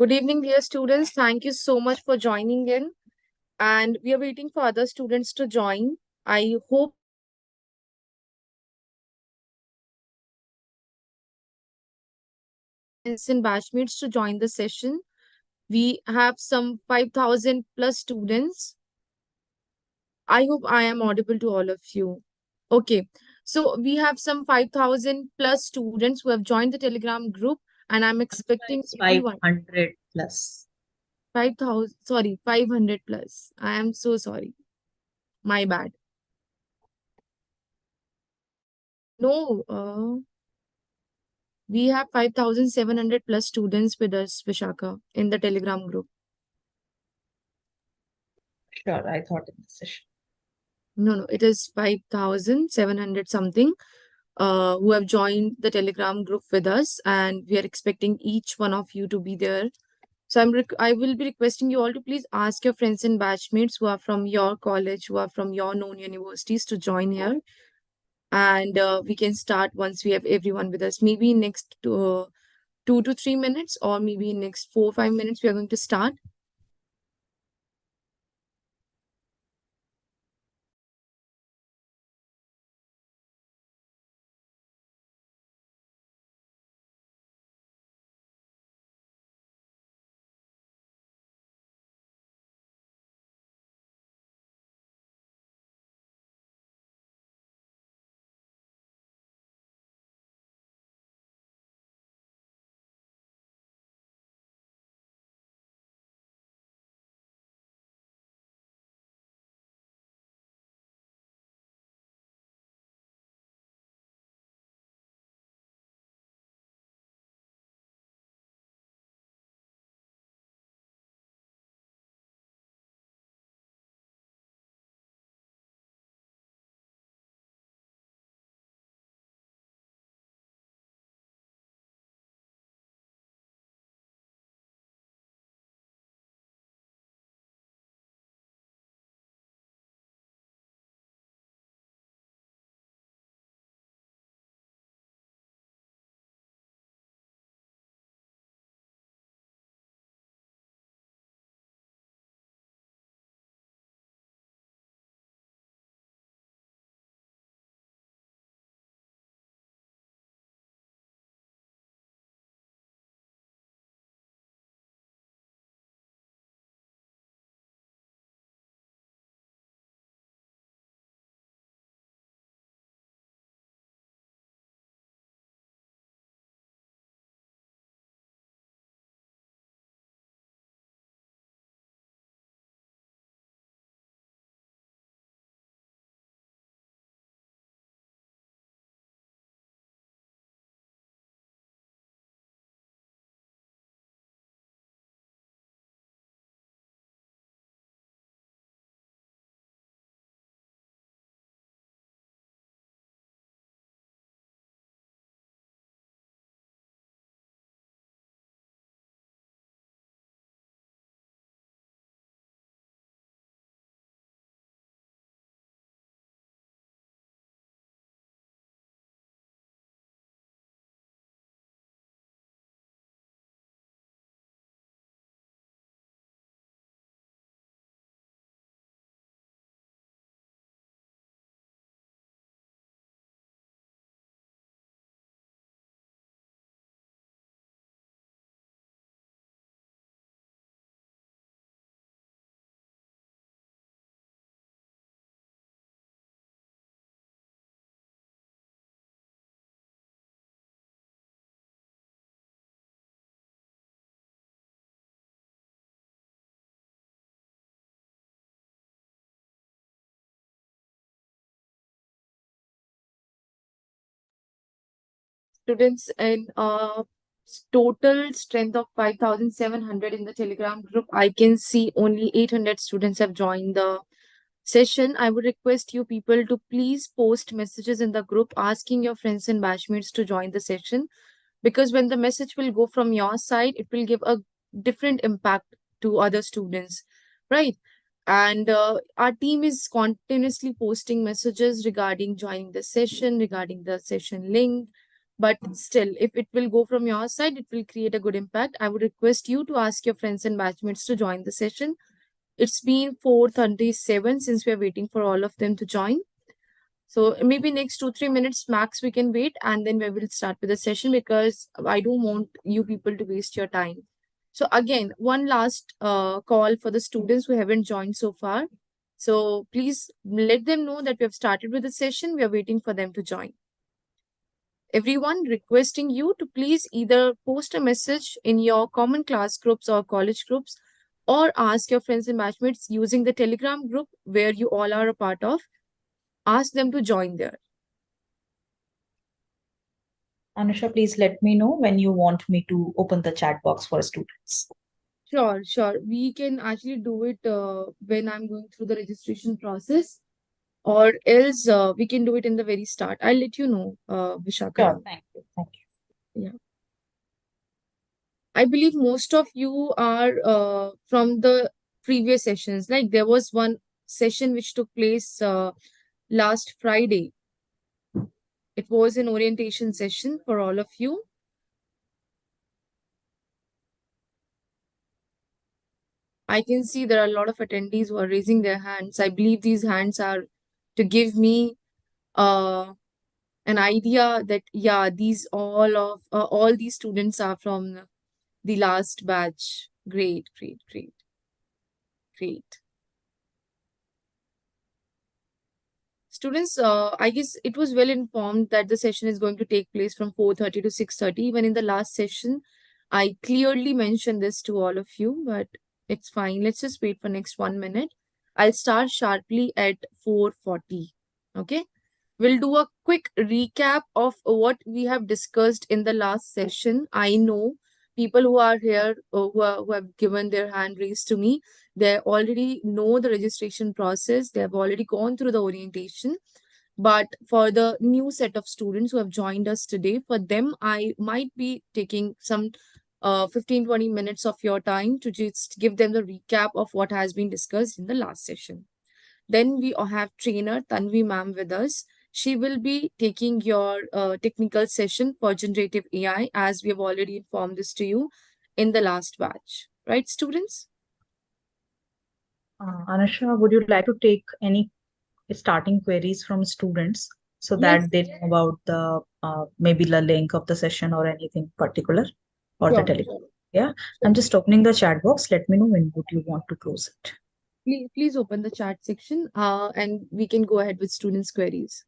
Good evening, dear students. Thank you so much for joining in. And we are waiting for other students to join. I hope friends and batchmates to join the session. We have some 5,000 plus students. I hope I am audible to all of you. Okay. So we have some 5,000 plus students who have joined the Telegram group, and I'm expecting It's everyone. 500 plus. 5,000, sorry, 500 plus. I am so sorry. My bad. No, we have 5,700 plus students with us, Vishaka, in the Telegram group. Sure, I thought in the session. No, it is 5,700 something who have joined the Telegram group with us, and we are expecting each one of you to be there. So I will be requesting you all to please ask your friends and batchmates who are from your college, who are from your known universities to join here. And we can start once we have everyone with us. Maybe next 2 to 3 minutes, or maybe next 4 or 5 minutes, we are going to start. Students in total strength of 5,700 in the Telegram group, I can see only 800 students have joined the session. I would request you people to please post messages in the group asking your friends and batchmates to join the session, because when the message will go from your side, it will give a different impact to other students, right? And our team is continuously posting messages regarding joining the session, regarding the session link, But still, if it will go from your side, it will create a good impact. I would request you to ask your friends and batchmates to join the session. It's been 4:37 since we are waiting for all of them to join. So maybe next 2-3 minutes max we can wait, and then we will start with the session, because I don't want you people to waste your time. So again, one last call for the students who haven't joined so far. So please let them know that we have started with the session. We are waiting for them to join. Everyone, requesting you to please either post a message in your common class groups or college groups, or ask your friends and batchmates using the Telegram group where you all are a part of. Ask them to join there. Anusha, please let me know when you want me to open the chat box for students. Sure, sure. We can actually do it when I'm going through the registration process, or else we can do it in the very start. I'll let you know, Vishaka Sure, ma'am. thank you. Thank you. Yeah. I believe most of you are from the previous sessions. Like there was one session which took place last Friday. It was an orientation session for all of you. I can see there are a lot of attendees who are raising their hands. I believe these hands are to give me uh, an idea that yeah, these all these students are from the last batch. Great, great, great, great. Students, I guess it was well informed that the session is going to take place from 4:30 to 6:30. Even in the last session, I clearly mentioned this to all of you, but it's fine. Let's just wait for next 1 minute. I'll start sharply at 4:40. Okay. We'll do a quick recap of what we have discussed in the last session. I know people who are here who have given their hand raised to me, they already know the registration process. They have already gone through the orientation. But for the new set of students who have joined us today, for them, I might be taking some 15-20 minutes of your time to just give them the recap of what has been discussed in the last session. Then we have trainer Tanvi ma'am with us. She will be taking your technical session for generative AI, as we have already informed this to you in the last batch. Right, students? Anusha, would you like to take any starting queries from students so Yes, that they know about the maybe the link of the session or anything particular or the sure, telegram? sure, Yeah, sure. I'm just opening the chat box. Let me know when would you want to close it. Please open the chat section and we can go ahead with students' queries.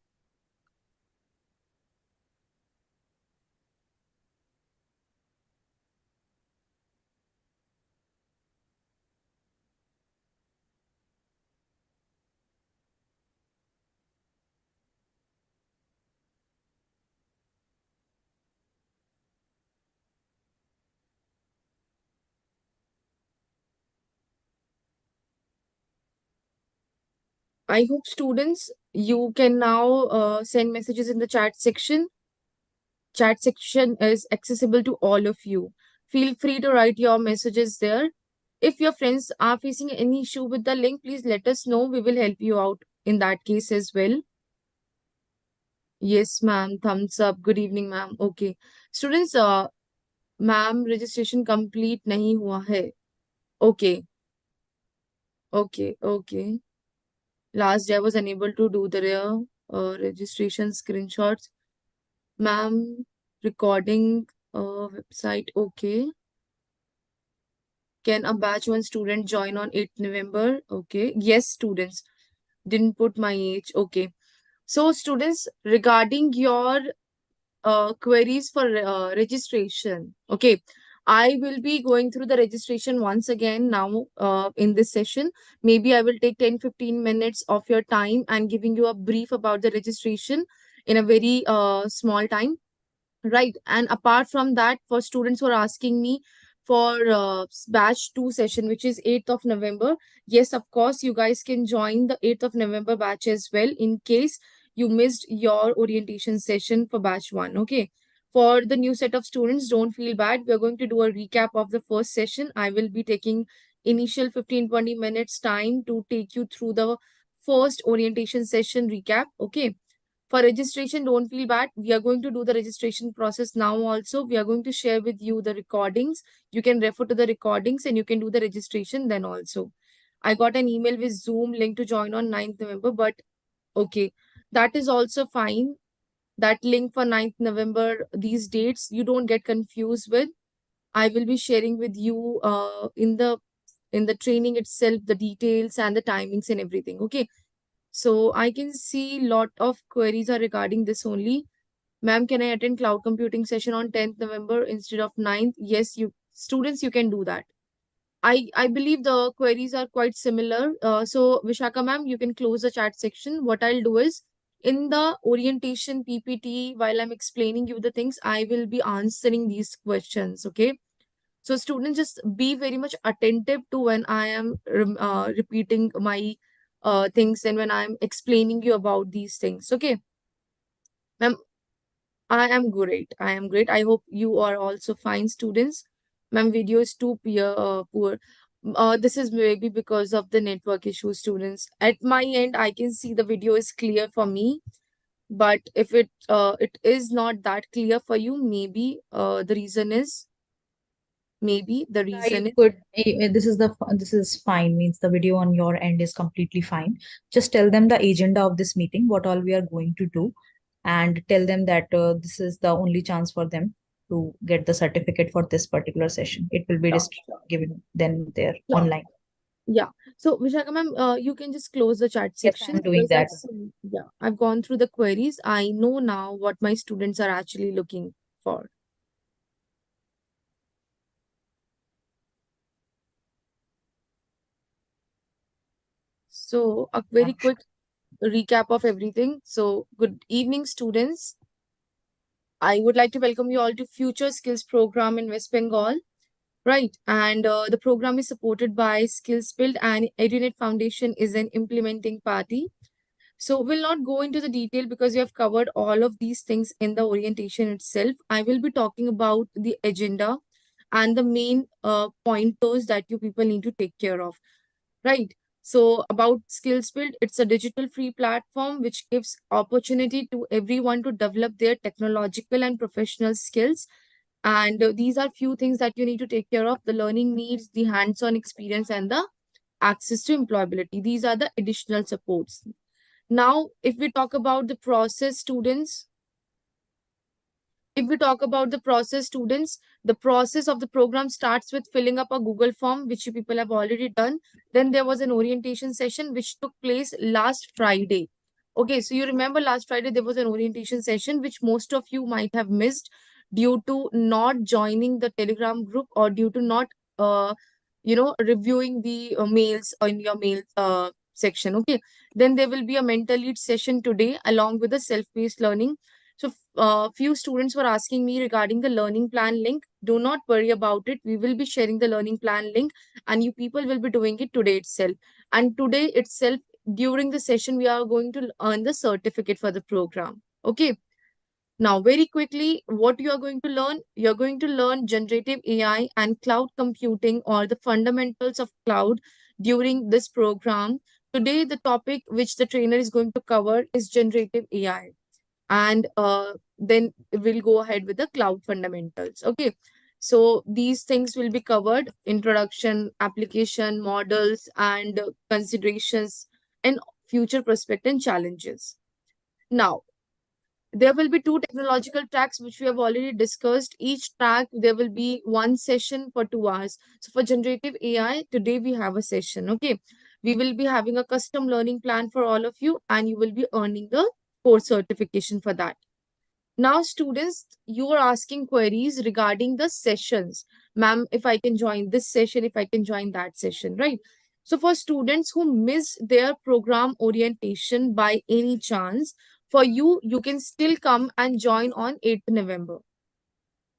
I hope students, you can now send messages in the chat section. Chat section is accessible to all of you. Feel free to write your messages there. If your friends are facing any issue with the link, please let us know. We will help you out in that case as well. Yes, ma'am. Thumbs up. Good evening, ma'am. Okay. Students, ma'am, registration complete नहीं हुआ है. Okay. Okay. Okay. Last day I was unable to do the registration screenshots. Ma'am, recording website. Okay. Can a batch one student join on 8th November? Okay. Yes, students. Didn't put my age. Okay. So, students, regarding your queries for registration, okay, I will be going through the registration once again now in this session. Maybe I will take 10-15 minutes of your time and giving you a brief about the registration in a very small time. Right. And apart from that, for students who are asking me for batch 2 session, which is 8th of November, yes, of course, you guys can join the 8th of November batch as well in case you missed your orientation session for batch 1. Okay. For the new set of students, don't feel bad. We're going to do a recap of the first session. I will be taking initial 15-20 minutes time to take you through the first orientation session recap. Okay. For registration, don't feel bad. We are going to do the registration process now also. We are going to share with you the recordings. You can refer to the recordings and you can do the registration then also. I got an email with Zoom link to join on 9th November, but okay, that is also fine. That link for 9th November, these dates, you don't get confused with. I will be sharing with you in the training itself, the details and the timings and everything. Okay. So I can see lot of queries are regarding this only. Ma'am, can I attend cloud computing session on 10th November instead of 9th? Yes, you students, you can do that. I believe the queries are quite similar. So Vishaka ma'am, you can close the chat section. What I'll do is in the orientation PPT, while I'm explaining you the things, I will be answering these questions. Okay. So students, just be very much attentive to when I am repeating my things and when I'm explaining you about these things. Okay, ma'am, I am great. I am great. I hope you are also fine, students. Ma'am, video is too poor. This is maybe because of the network issue, students. At my end, I can see the video is clear for me. But if it is not that clear for you, maybe the Yeah, you reason is could. This is fine. Means the video on your end is completely fine. Just tell them the agenda of this meeting, what all we are going to do, and tell them that this is the only chance for them to get the certificate for this particular session. It will be sure, sure. given then there Yeah. online. Yeah. So, Vishaka ma'am, you can just close the chat Yes, section I'm doing because that. I've gone through the queries. I know now what my students are actually looking for. So, a Yeah. very quick recap of everything. So, good evening, students. I would like to welcome you all to Future Skills Program in West Bengal. Right. And the program is supported by Skills Build and EduNet Foundation is an implementing party. So we'll not go into the detail because you have covered all of these things in the orientation itself. I will be talking about the agenda and the main pointers that you people need to take care of. Right. So about Skills Build, it's a digital free platform which gives opportunity to everyone to develop their technological and professional skills. And these are few things that you need to take care of: the learning needs, the hands-on experience, and the access to employability. These are the additional supports. Now, if we talk about the process, students, if we talk about the process, students, the process of the program starts with filling up a Google form, which you people have already done. Then there was an orientation session which took place last Friday. Okay, so you remember last Friday there was an orientation session which most of you might have missed due to not joining the Telegram group or due to not, reviewing the mails in your mail section. Okay, then there will be a mental lead session today along with the self-paced learning. So, few students were asking me regarding the learning plan link. Do not worry about it. We will be sharing the learning plan link, and you people will be doing it today itself. And today itself, during the session, we are going to earn the certificate for the program. Okay. Now, very quickly, what you are going to learn? You're going to learn generative AI and cloud computing or the fundamentals of cloud during this program. Today, the topic which the trainer is going to cover is generative AI, and then we'll go ahead with the cloud fundamentals. Okay, so these things will be covered: introduction, application, models, and considerations, and future prospect and challenges. Now, there will be two technological tracks which we have already discussed. Each track there will be one session for 2 hours. So for generative AI, today we have a session. Okay, we will be having a custom learning plan for all of you, and you will be earning the course certification for that. Now, students, you are asking queries regarding the sessions. Ma'am, if I can join this session, if I can join that session, right? So, for students who missed their program orientation by any chance, for you, you can still come and join on 8th November.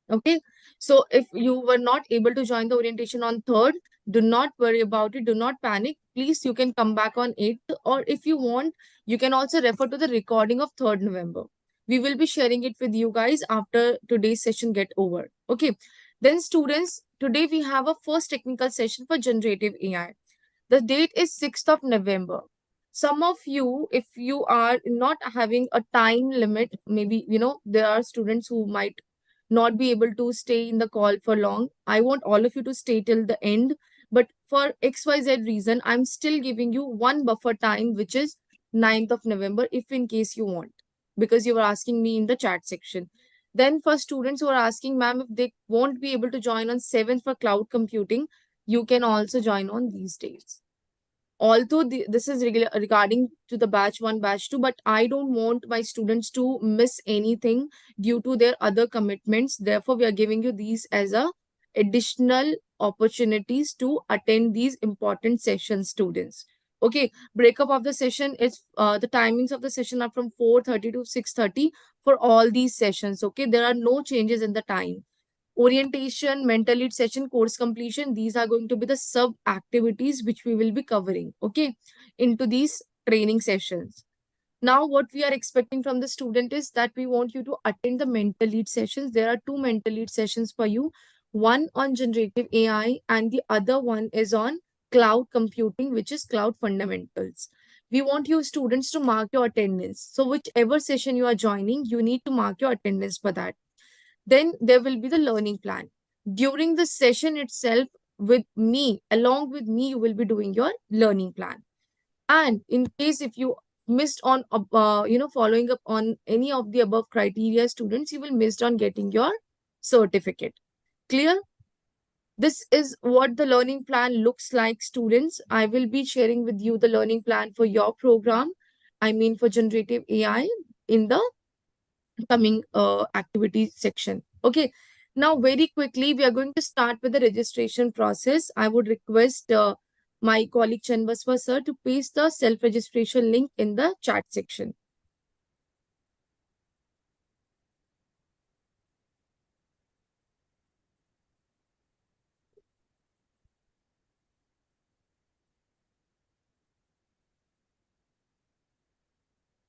Okay. So if you were not able to join the orientation on 3rd, do not worry about it. Do not panic. Please, you can come back on 8th. Or if you want, you can also refer to the recording of 3rd November. We will be sharing it with you guys after today's session get over. Okay. Then students, today we have a first technical session for generative AI. The date is 6th of November. Some of you, if you are not having a time limit, maybe, there are students who might not be able to stay in the call for long. I want all of you to stay till the end. But for XYZ reason, I'm still giving you one buffer time, which is 9th of November, if in case you want, because you were asking me in the chat section. Then for students who are asking, ma'am, if they won't be able to join on 7th for cloud computing, you can also join on these days. Although this is regarding to the batch 1, batch 2, but I don't want my students to miss anything due to their other commitments. Therefore, we are giving you these as a additional opportunities to attend these important sessions, students. Okay, breakup of the session is the timings of the session are from 4:30 to 6:30 for all these sessions. Okay, there are no changes in the time. Orientation, mental lead session, course completion, these are going to be the sub activities which we will be covering, okay, into these training sessions. Now, what we are expecting from the student is that we want you to attend the mental lead sessions. There are two mental lead sessions for you, one on generative AI and the other one is on cloud computing, which is cloud fundamentals. We want you students to mark your attendance. So whichever session you are joining, you need to mark your attendance for that. Then there will be the learning plan. During the session itself, with me, along with me, you will be doing your learning plan. And in case if you missed on, following up on any of the above criteria, students, you will miss on getting your certificate. Clear? This is what the learning plan looks like, students. I will be sharing with you the learning plan for your program. I mean, for generative AI in the coming activity section. Okay. Now, very quickly, we are going to start with the registration process. I would request my colleague Chanvaswa sir to paste the self-registration link in the chat section.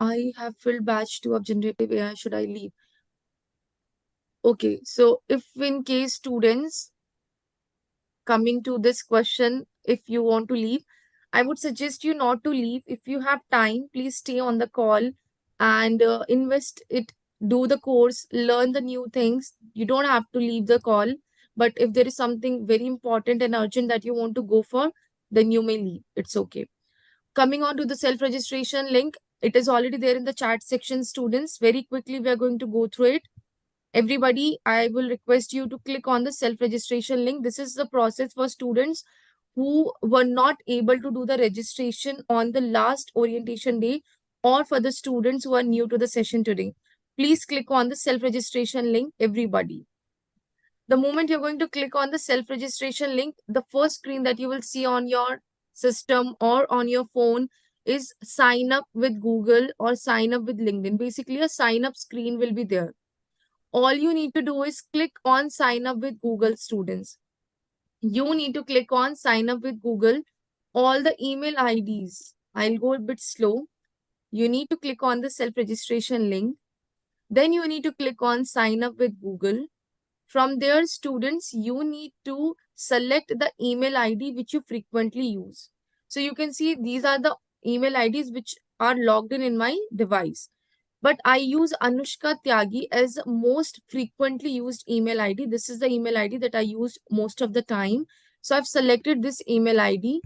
I have filled batch 2 of generative AI. Should I leave? Okay. So if in case students coming to this question, if you want to leave, I would suggest you not to leave. If you have time, please stay on the call and invest it, do the course, learn the new things. You don't have to leave the call, but if there is something very important and urgent that you want to go for, then you may leave. It's okay. Coming on to the self registration link, it is already there in the chat section, students. Very quickly, we are going to go through it. Everybody, I will request you to click on the self-registration link. This is the process for students who were not able to do the registration on the last orientation day, or for the students who are new to the session today. Please click on the self-registration link, everybody. The moment you're going to click on the self-registration link, the first screen that you will see on your system or on your phone is sign up with Google or sign up with LinkedIn. Basically, a sign up screen will be there. All you need to do is click on sign up with Google, students. You need to click on sign up with Google. All the email IDs, I'll go a bit slow. You need to click on the self registration link. Then you need to click on sign up with Google. From there, students, you need to select the email ID which you frequently use. So you can see these are the email IDs which are logged in my device. But I use Anushka Tyagi as most frequently used email ID. This is the email ID that I use most of the time. So I've selected this email ID.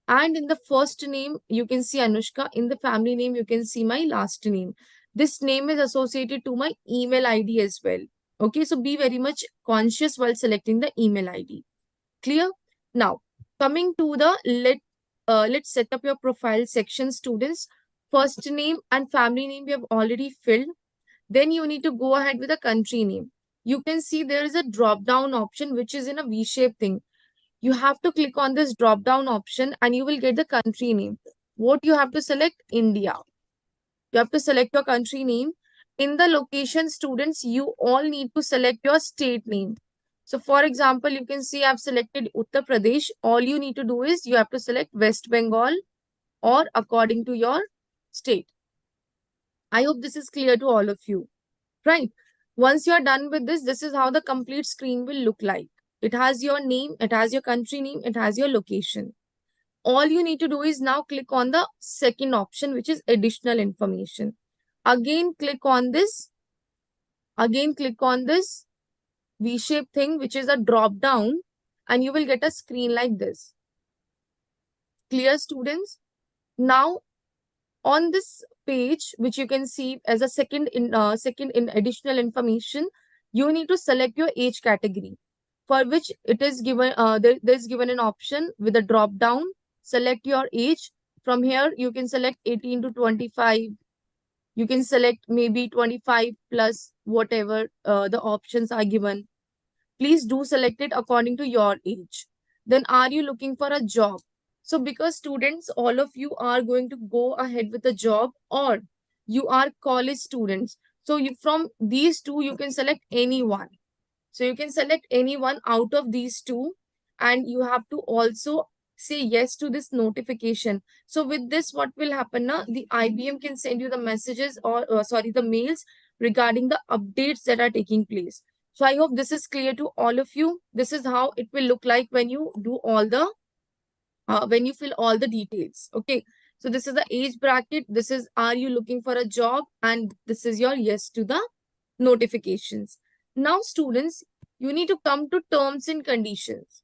And in the first name, you can see Anushka. In the family name, you can see my last name. This name is associated to my email ID as well. Okay, so be very much conscious while selecting the email ID. Clear? Now, coming to the let's set up your profile section, students. First name and family name we have already filled. Then you need to go ahead with a country name. You can see there is a drop down option which is in a V-shaped thing. You have to click on this drop down option and you will get the country name. What you have to select? India. You have to select your country name. In the location, students, you all need to select your state name. So for example, you can see I've selected Uttar Pradesh. All you need to do is you have to select West Bengal or according to your state. I hope this is clear to all of you, right? Once you're done with this, this is how the complete screen will look like. It has your name, it has your country name, it has your location. All you need to do is now click on the second option, which is additional information. Again, click on this. Again, click on this V-shaped thing, which is a drop down, and you will get a screen like this. Clear, students? Now, on this page, which you can see as a second in additional information, you need to select your age category, for which it is given there's given an option with a drop down. Select your age. From here, you can select 18 to 25. You can select maybe 25 plus, whatever the options are given. Please do select it according to your age. Then, are you looking for a job? So, because students, all of you are going to go ahead with a job, or you are college students. So, from these two, you can select anyone. So, you can select anyone out of these two, and you have to also say yes to this notification. So, with this, what will happen now? The IBM can send you the messages, or sorry, the mails regarding the updates that are taking place. So I hope this is clear to all of you. This is how it will look like when you do all the when you fill all the details. Okay. So this is the age bracket. This is, are you looking for a job? And this is your yes to the notifications. Now, students, you need to come to terms and conditions.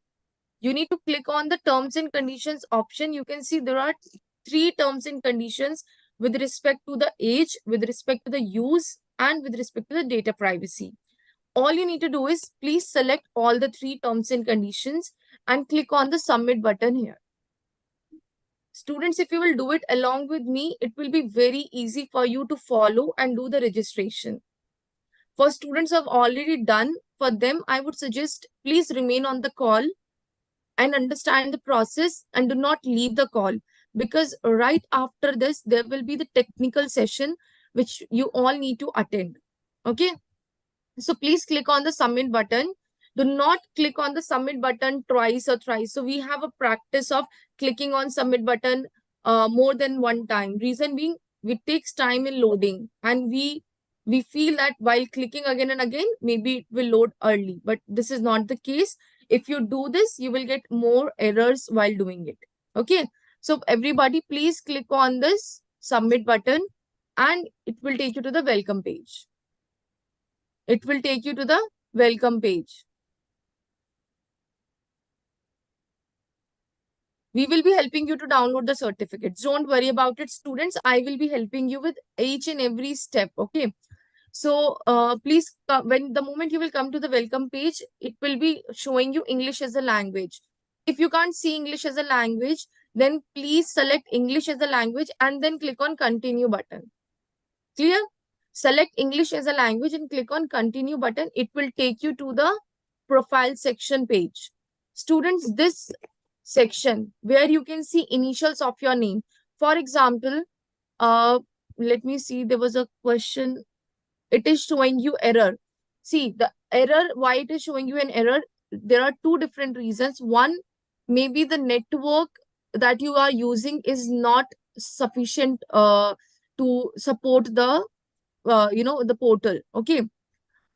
You need to click on the terms and conditions option. You can see there are three terms and conditions with respect to the age, with respect to the use, and with respect to the data privacy. All you need to do is please select all the three terms and conditions and click on the submit button here. Students, if you will do it along with me, it will be very easy for you to follow and do the registration. For students who have already done, for them, I would suggest please remain on the call and understand the process and do not leave the call, because right after this, there will be the technical session which you all need to attend. Okay. So please click on the submit button. Do not click on the submit button twice or thrice. So we have a practice of clicking on submit button more than one time. Reason being, it takes time in loading, and we feel that while clicking again and again, maybe it will load early. But this is not the case. If you do this, you will get more errors while doing it. Okay. So everybody, please click on this submit button, and it will take you to the welcome page. It will take you to the welcome page. We will be helping you to download the certificates. Don't worry about it, students. I will be helping you with each and every step. Okay. So please, when the moment you will come to the welcome page, it will be showing you English as a language. If you can't see English as a language, then please select English as a language and then click on continue button. Clear? Select English as a language and click on continue button. It will take you to the profile section page. Students, this section where you can see initials of your name. For example, let me see, there was a question. It is showing you error. See, the error, why it is showing you an error, there are two different reasons. One, maybe the network that you are using is not sufficient to support the the portal. Okay.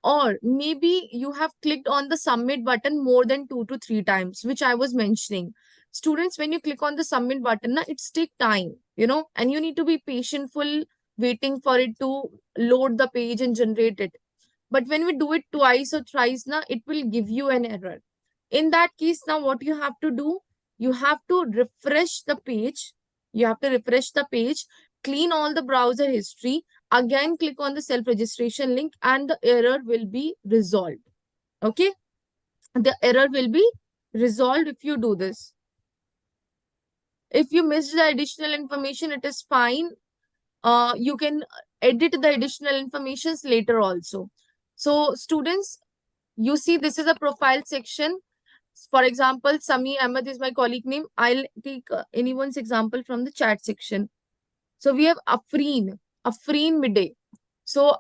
Or maybe you have clicked on the submit button more than 2 to 3 times, which I was mentioning. Students, when you click on the submit button, it's take time, and you need to be patientful waiting for it to load the page and generate it. But when we do it twice or thrice, it will give you an error. In that case, now what you have to do, you have to refresh the page. You have to refresh the page, clean all the browser history, again click on the self-registration link, and the error will be resolved. Okay. The error will be resolved if you do this. If you missed the additional information, it is fine. You can edit the additional informations later also. So students, you see this is a profile section. For example, Sami Ahmed is my colleague name. I'll take anyone's example from the chat section. So we have Afreen Midday. So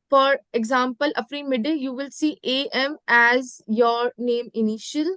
for example, Afreen Midday, you will see AM as your name initial.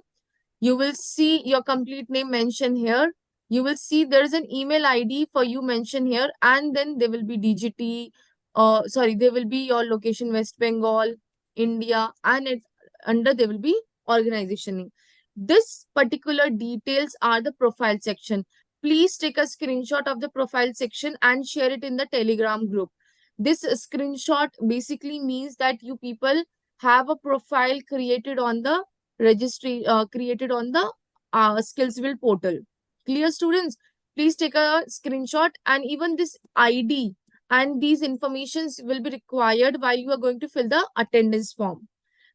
You will see your complete name mentioned here. You will see there is an email ID for you mentioned here, and then there will be DGT. There will be your location, West Bengal, India, and under there will be organization name. This particular details are the profile section. Please take a screenshot of the profile section and share it in the Telegram group. This screenshot basically means that you people have a profile created on the registry, created on the Skillsville portal. Clear, students? Please take a screenshot, and even this ID and these informations will be required while you are going to fill the attendance form.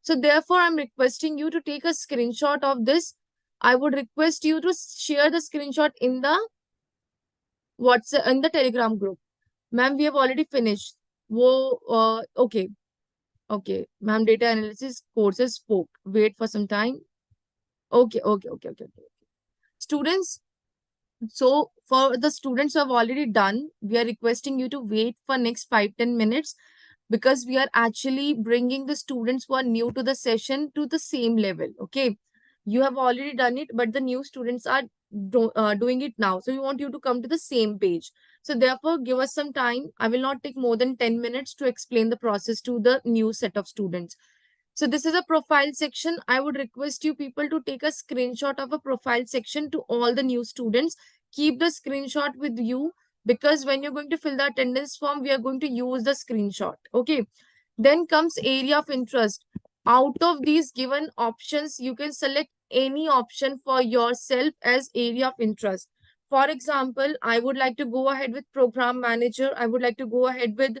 So therefore, I'm requesting you to take a screenshot of this. I would request you to share the screenshot in the WhatsApp, in the Telegram group. Ma'am, we have already finished. Okay. Okay. Ma'am, data analysis courses spoke. Wait for some time. Okay. Students, so for the students who have already done, we are requesting you to wait for next 5-10 minutes, because we are actually bringing the students who are new to the session to the same level. Okay, you have already done it, but the new students are doing it now, so we want you to come to the same page. So therefore, give us some time. I will not take more than 10 minutes to explain the process to the new set of students. So this is a profile section. I would request you people to take a screenshot of a profile section to all the new students. Keep the screenshot with you, because when you're going to fill the attendance form, we are going to use the screenshot. Okay. Then comes area of interest. Out of these given options, you can select any option for yourself as area of interest. For example, I would like to go ahead with program manager. I would like to go ahead with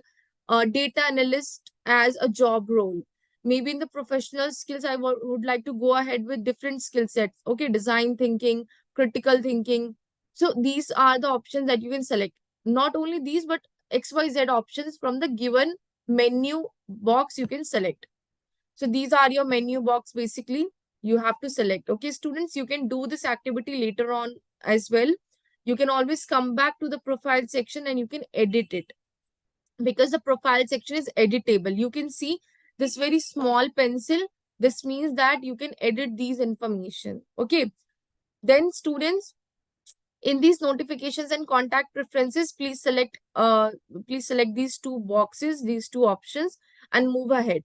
data analyst as a job role. Maybe in the professional skills, I would like to go ahead with different skill sets. Okay, design thinking, critical thinking. So these are the options that you can select. Not only these, but XYZ options from the given menu box you can select. So these are your menu box basically. You have to select. Okay, students, you can do this activity later on as well. You can always come back to the profile section and you can edit it, because the profile section is editable. You can see this very small pencil. This means that you can edit these information. Okay. Then students, in these notifications and contact preferences, please select these two boxes, these two options, and move ahead.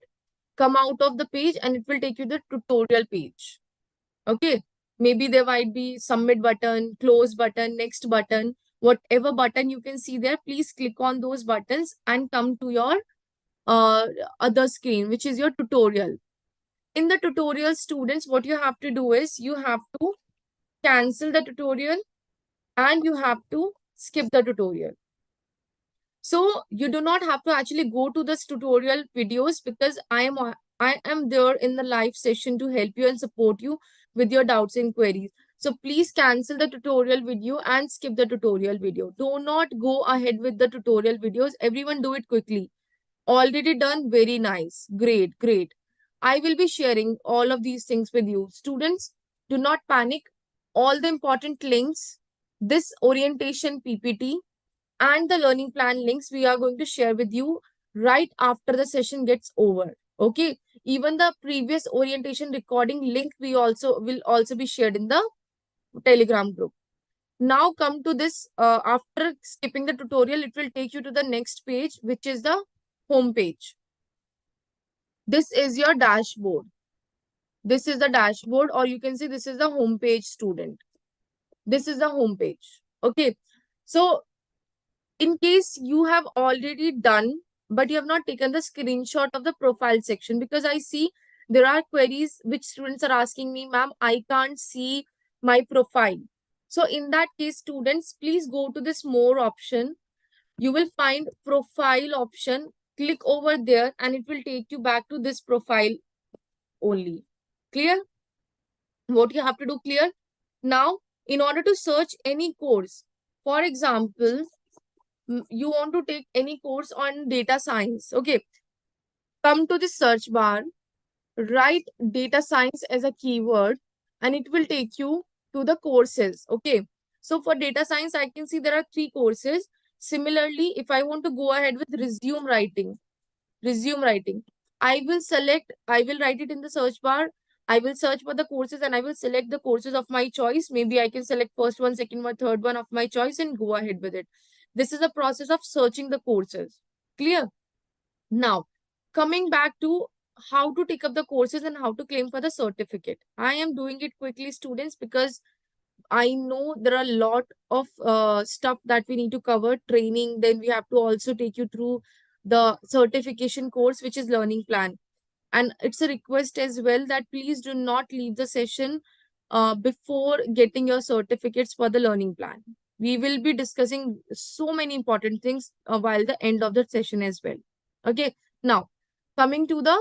Come out of the page and it will take you to the tutorial page. Okay. Maybe there might be submit button, close button, next button, whatever button you can see there. Please click on those buttons and come to your uh, other screen, which is your tutorial. In the tutorial, students, what you have to do is you have to cancel the tutorial and you have to skip the tutorial. So you do not have to actually go to this tutorial videos, because I am there in the live session to help you and support you with your doubts and queries. So please cancel the tutorial video and skip the tutorial video. Do not go ahead with the tutorial videos. Everyone do it quickly. Already done. Very nice. Great, great. I will be sharing all of these things with you. Students, do not panic. All the important links, this orientation PPT, and the learning plan links we are going to share with you right after the session gets over. Okay. Even the previous orientation recording link we also will also be shared in the Telegram group. Now come to this, after skipping the tutorial, it will take you to the next page, which is the home page. This is your dashboard. This is the dashboard, or you can say this is the home page, student. This is the home page. Okay. So in case you have already done, but you have not taken the screenshot of the profile section, because I see there are queries which students are asking me, ma'am, I can't see my profile. So in that case, students, please go to this more option. You will find profile option. Click over there and it will take you back to this profile only. Clear? What you have to do, clear? Now, in order to search any course, for example, you want to take any course on data science. Okay. Come to the search bar, write data science as a keyword, and it will take you to the courses. Okay. So for data science, I can see there are 3 courses. Similarly, if I want to go ahead with resume writing, I will write it in the search bar. I will search for the courses and I will select the courses of my choice. Maybe I can select first one, second one, third one of my choice and go ahead with it. This is the process of searching the courses. Clear? Now, coming back to how to take up the courses and how to claim for the certificate. I am doing it quickly, students, because I know there are a lot of stuff that we need to cover, training. Then we have to also take you through the certification course, which is learning plan. And it's a request as well that please do not leave the session before getting your certificates for the learning plan. We will be discussing so many important things while the end of the session as well. Okay. Now, coming to the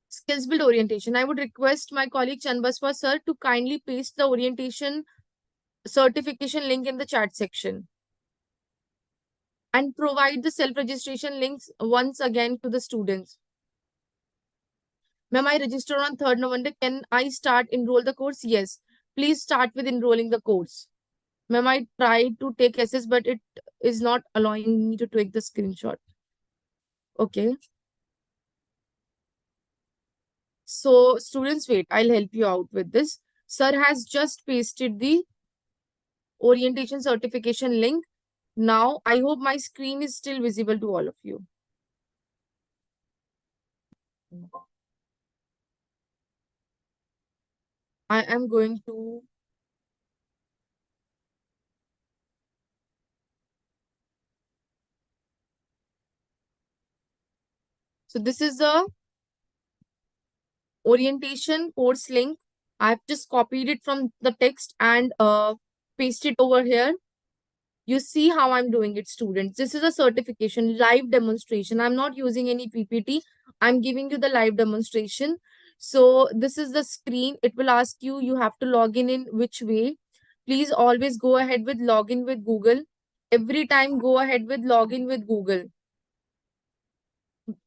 skills build orientation, I would request my colleague Chanbaswa sir to kindly paste the orientation certification link in the chat section and provide the self-registration links once again to the students. Ma'am, I registered on 3rd November. Can I start enroll the course? Yes. Please start with enrolling the course. Ma'am, I tried to take SS, but it is not allowing me to take the screenshot. Okay. So, students, wait. I'll help you out with this. Sir has just pasted the orientation certification link. Now, I hope my screen is still visible to all of you. I am going to so this is a orientation course link. I've just copied it from the text and pasted over here. You see how I'm doing it, students. This is a certification, live demonstration. I'm not using any PPT. I'm giving you the live demonstration. So this is the screen. It will ask you, you have to log in which way. Please always go ahead with login with Google. Every time go ahead with login with Google.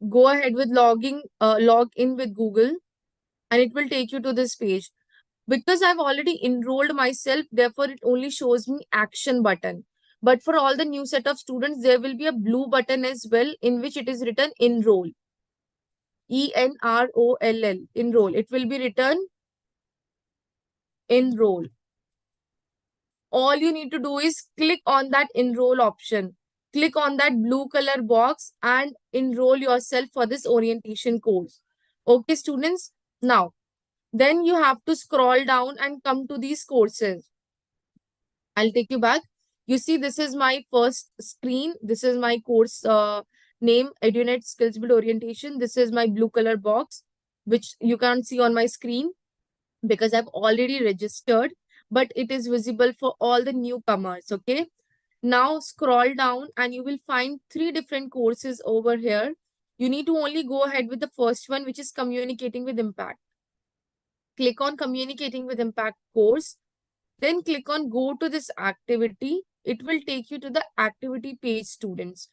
Go ahead with log in with Google and it will take you to this page. Because I've already enrolled myself, therefore it only shows me action button. But for all the new set of students, there will be a blue button as well in which it is written enroll. ENROLL, enroll. It will be written enroll. All you need to do is click on that enroll option. Click on that blue color box and enroll yourself for this orientation course. Okay, students. Now, then you have to scroll down and come to these courses. I'll take you back. You see, this is my first screen. This is my course name, EduNet Skills Build Orientation. This is my blue color box, which you can't see on my screen because I've already registered, but it is visible for all the newcomers. Okay. Now scroll down and you will find 3 different courses over here. You need to only go ahead with the first one, which is Communicating with Impact. Click on Communicating with Impact course. Then click on go to this activity. It will take you to the activity page, students.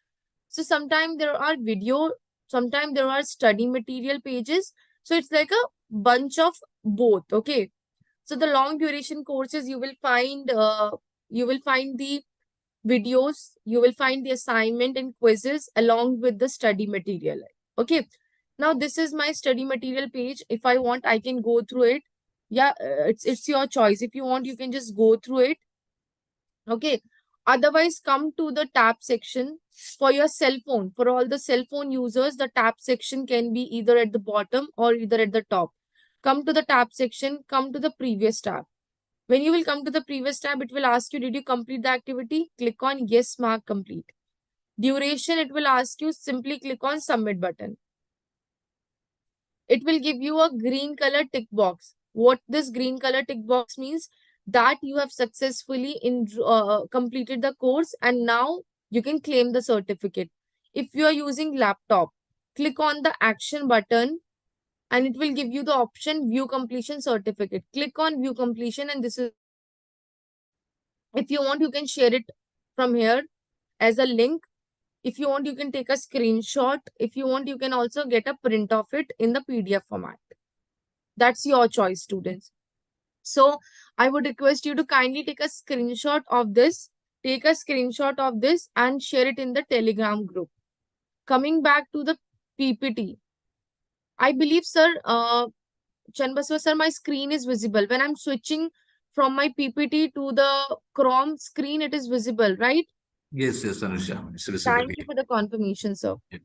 So sometimes there are video, sometimes there are study material pages. So it's like a bunch of both. Okay. So the long duration courses you will find the videos, you will find the assignment and quizzes along with the study material. Okay. Now this is my study material page. If I want, I can go through it. Yeah, it's your choice. If you want, you can just go through it. Okay. Otherwise, come to the tab section for your cell phone. For all the cell phone users, the tab section can be either at the bottom or either at the top. Come to the tab section, come to the previous tab. When you will come to the previous tab, it will ask you, did you complete the activity? Click on yes, mark complete. Duration, it will ask you, simply click on submit button. It will give you a green color tick box. What this green color tick box means, that you have successfully completed the course and now you can claim the certificate. If you are using laptop, click on the action button and it will give you the option view completion certificate. Click on view completion and this is, if you want, you can share it from here as a link. If you want, you can take a screenshot. If you want, you can also get a print of it in the PDF format. That's your choice, students. So I would request you to kindly take a screenshot of this. Take a screenshot of this and share it in the Telegram group. Coming back to the PPT. I believe, sir, Chanbaswa sir, my screen is visible. When I'm switching from my PPT to the Chrome screen, it is visible, right? Yes, Anusha, it's visible. Thank you for the confirmation, sir. Yeah.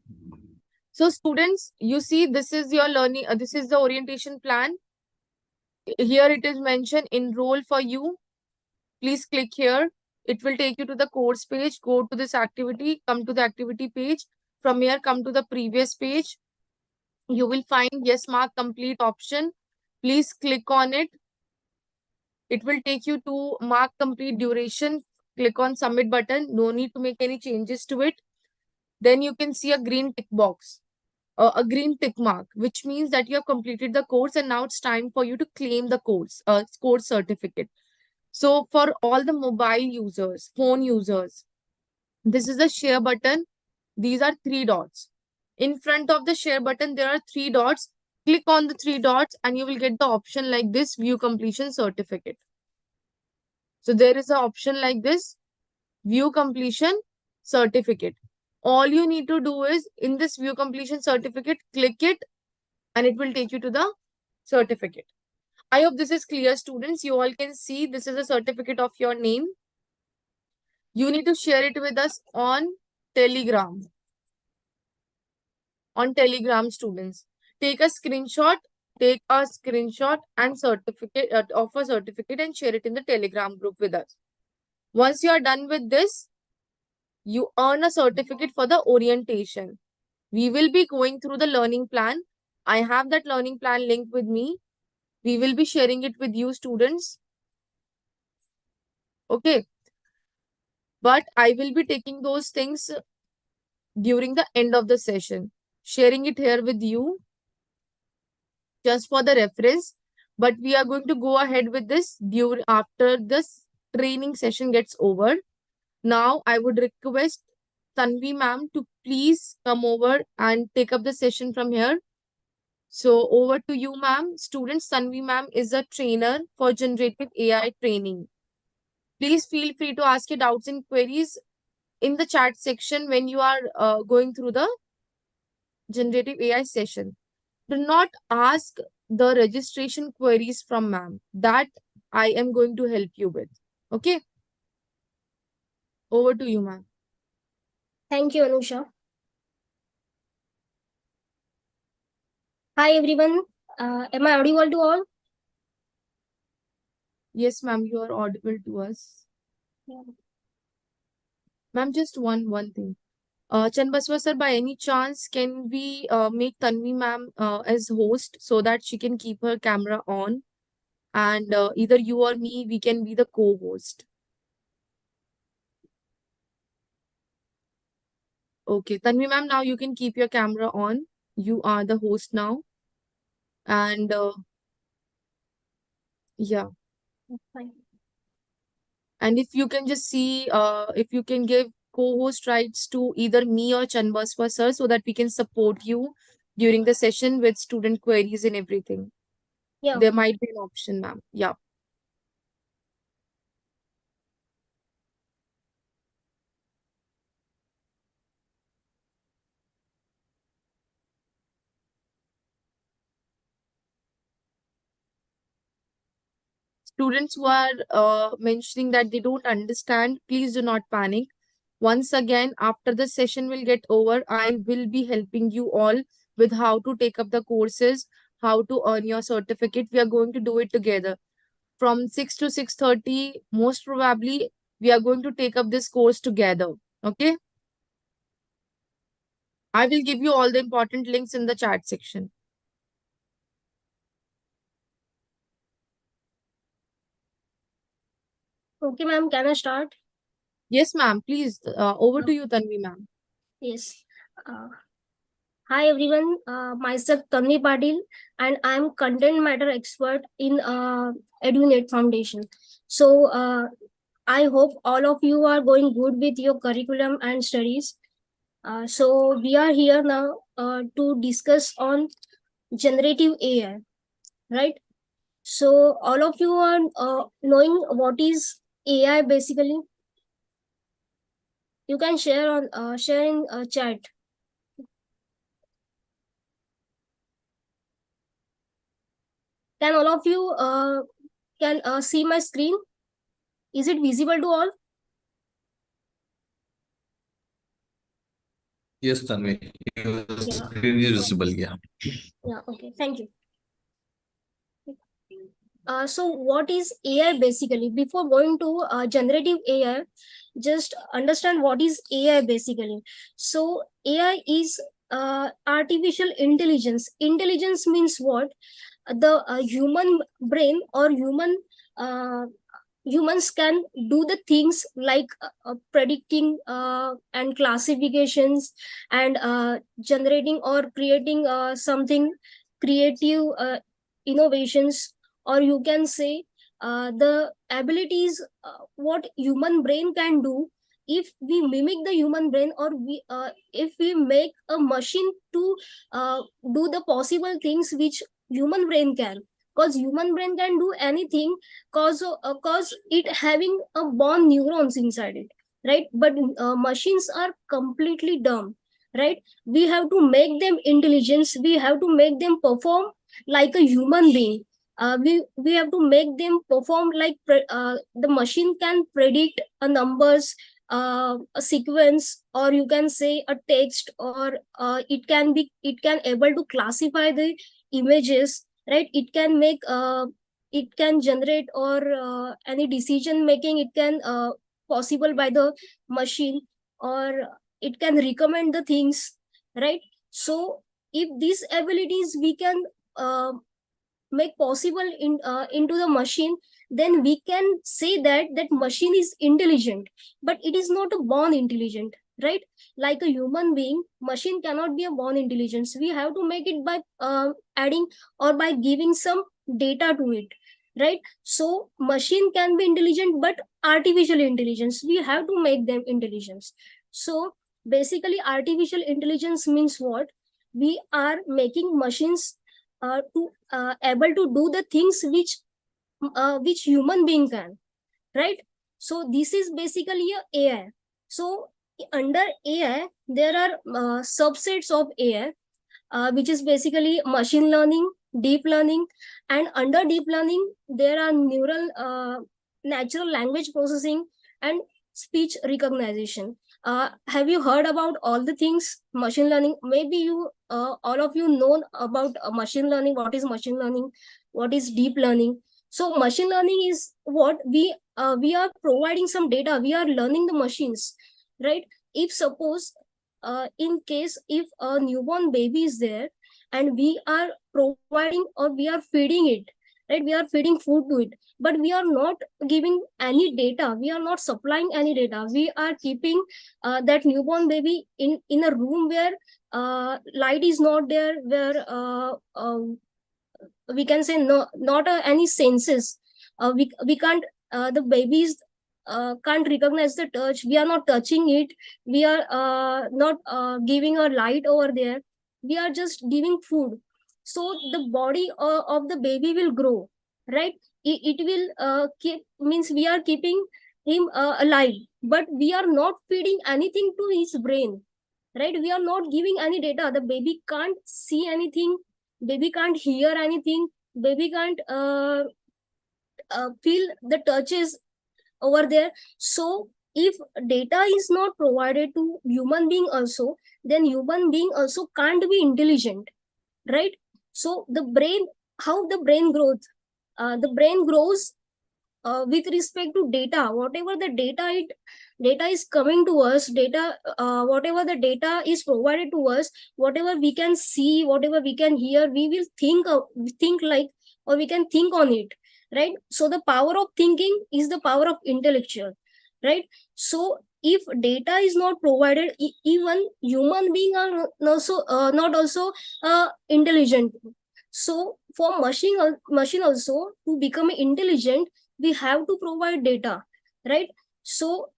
So students, you see this is your learning, this is the orientation plan. Here it is mentioned enroll for you. Please click here. It will take you to the course page. Go to this activity, come to the activity page. From here, come to the previous page. You will find yes mark complete option. Please click on it. It will take you to mark complete duration. Click on submit button. No need to make any changes to it. Then you can see a green tick box, a green tick mark, which means that you have completed the course and now it's time for you to claim the course certificate. So for all the mobile users, phone users, this is the share button. These are three dots. In front of the share button, there are three dots. Click on the three dots and you will get the option like this, view completion certificate. So there is an option like this, view completion certificate. All you need to do is in this view completion certificate, click it and it will take you to the certificate. I hope this is clear, students. You all can see this is a certificate of your name. You need to share it with us on Telegram. On Telegram, students. Take take a screenshot and certificate of a certificate and share it in the Telegram group with us. Once you are done with this, you earn a certificate for the orientation. We will be going through the learning plan. I have that learning plan link with me. We will be sharing it with you, students. Okay. But I will be taking those things during the end of the session, sharing it here with you just for the reference. But we are going to go ahead with this during after this training session gets over. Now I would request Tanvi ma'am to please come over and take up the session from here. So over to you, ma'am. Students, Tanvi ma'am is a trainer for generative AI training. Please feel free to ask your doubts and queries in the chat section when you are going through the generative AI session. Do not ask the registration queries from ma'am. That I am going to help you with. Okay. Over to you, ma'am. Thank you, Anusha. Hi, everyone. Am I audible to all? Yes, ma'am, you are audible to us. Yeah. Ma'am, just one thing. Chanbaswa sir, by any chance, can we make Tanvi ma'am as host so that she can keep her camera on? And either you or me, we can be the co-host. Okay, Tanvi ma'am, now you can keep your camera on. You are the host now. And yeah. Fine. And if you can just see, if you can give co-host rights to either me or Chanbaswa sir so that we can support you during the session with student queries and everything. Yeah. There might be an option, ma'am. Yeah. Students who are mentioning that they don't understand, please do not panic. Once again, after the session will get over, I will be helping you all with how to take up the courses, how to earn your certificate. We are going to do it together. From 6 to 6:30, most probably, we are going to take up this course together. Okay? I will give you all the important links in the chat section. Okay, ma'am. Can I start? Yes, ma'am. Please, over to you, Tanvi, ma'am. Yes. Uh, Hi, everyone. Myself, Tanvi Patil, and I'm content matter expert in EduNet Foundation. So, I hope all of you are going good with your curriculum and studies. So, we are here now to discuss on generative AI, right? So all of you are knowing what is AI basically. You can share in chat. Can all of you can see my screen? Is it visible to all? Yes, Tanvi. Your Yeah. screen is visible. Yeah. Yeah. Okay. Thank you. So what is AI basically? Before going to generative AI, just understand what is AI basically. So AI is artificial intelligence. Intelligence means what? The human brain or uh, humans can do the things like predicting and classifications and generating or creating something creative innovations, or you can say the abilities what human brain can do. If we mimic the human brain, or if we make a machine to do the possible things which human brain can, because human brain can do anything, cause it having a born neurons inside it, right? But machines are completely dumb, right? We have to make them intelligence, we have to make them perform like a human being. We have to make them perform like the machine can predict a numbers, a sequence, or you can say a text, or it can able to classify the images, right? It can make it can generate or any decision making, it can possible by the machine, or it can recommend the things, right? So if these abilities we can uh, make possible into the machine, then we can say that that machine is intelligent, but it is not a born intelligent, right? Like a human being, machine cannot be a born intelligence. We have to make it by adding or by giving some data to it, right? So machine can be intelligent, but artificial intelligence we have to make them intelligence. So basically artificial intelligence means what? We are making machines to able to do the things which human being can, right? So this is basically a AI. So under AI there are subsets of AI, which is basically machine learning, deep learning, and under deep learning there are neural natural language processing and speech recognition. Have you heard about all the things machine learning? Maybe you all of you know about machine learning. What is machine learning? What is deep learning? So machine learning is what we are providing some data. We are learning the machines, right? If suppose in case if a newborn baby is there and we are providing or we are feeding it, right? We are feeding food to it, but we are not giving any data, we are not supplying any data. We are keeping that newborn baby in a room where light is not there, where we can say no, not any senses. We can't the babies can't recognize the touch, we are not touching it, we are not giving a light over there, we are just giving food. So the body of the baby will grow, right? It will keep, means we are keeping him alive, but we are not feeding anything to his brain, right? We are not giving any data. The baby can't see anything, baby can't hear anything, baby can't feel the touches over there. So if data is not provided to human being also, then human being also can't be intelligent, right? So the brain, how the brain grows? The brain grows with respect to data. Whatever the data is coming to us, data whatever the data is provided to us, whatever we can see, whatever we can hear, we will think like, or we can think on it, right? So the power of thinking is the power of intellectual, right? So if data is not provided, even human being are not also intelligent. So for machine also to become intelligent, we have to provide data, right? So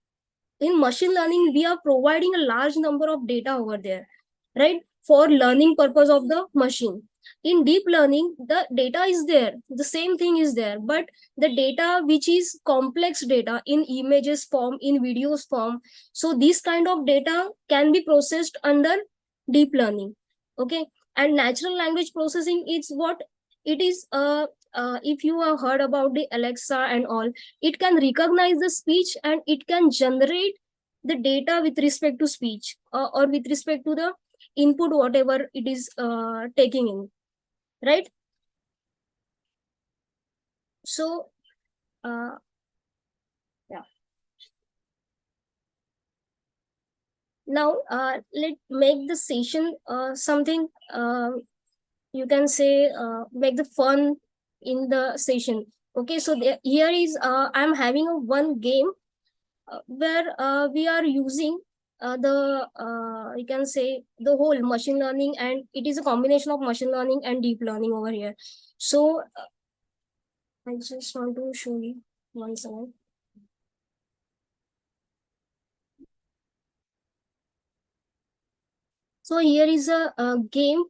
in machine learning we are providing a large number of data over there, right, for learning purpose of the machine. In deep learning the data is there, the same thing is there, but the data which is complex data in images form, in videos form, so this kind of data can be processed under deep learning. Okay. And natural language processing is what it is. If you have heard about the Alexa and all, it can recognize the speech and it can generate the data with respect to speech, or with respect to the input whatever it is taking in, right? So uh, yeah. Now let make the session something, you can say, make the fun in the session. Okay, so here is I'm having a one game where we are using the you can say the whole machine learning, and it is a combination of machine learning and deep learning over here. So I just want to show you one second. So here is a game,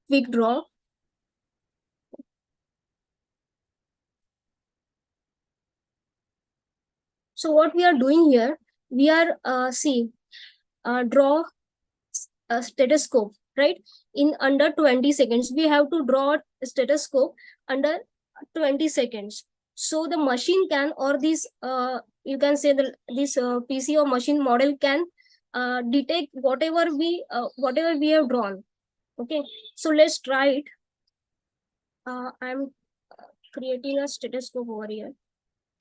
quick draw. So what we are doing here, we are draw a stethoscope, right? In under 20 seconds, we have to draw a stethoscope under 20 seconds. So the machine can, or this you can say this PC or machine model can detect whatever we have drawn. Okay, so let's try it. I'm creating a stethoscope over here.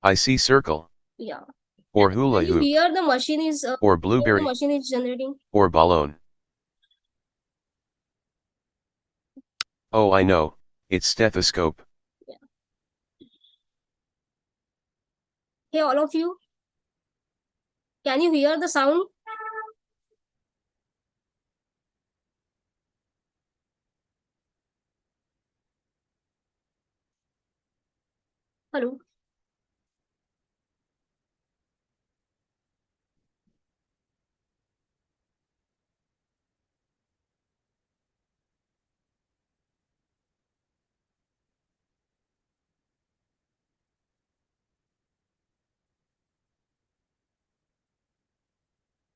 I see circle. Yeah. Or hula Can you hoop. hear the machine is Or the blueberry. machine is generating? Or balloon. Oh, I know. It's stethoscope. Yeah. Hey, all of you, can you hear the sound? Hello.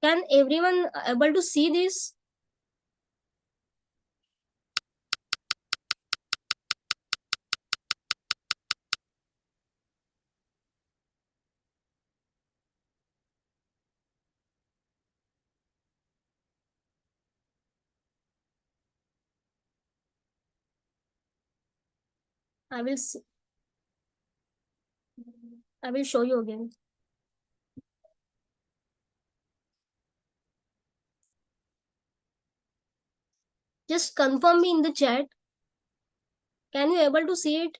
Can everyone able to see this? I will see. I will show you again. Just confirm me in the chat. Can you able to see it?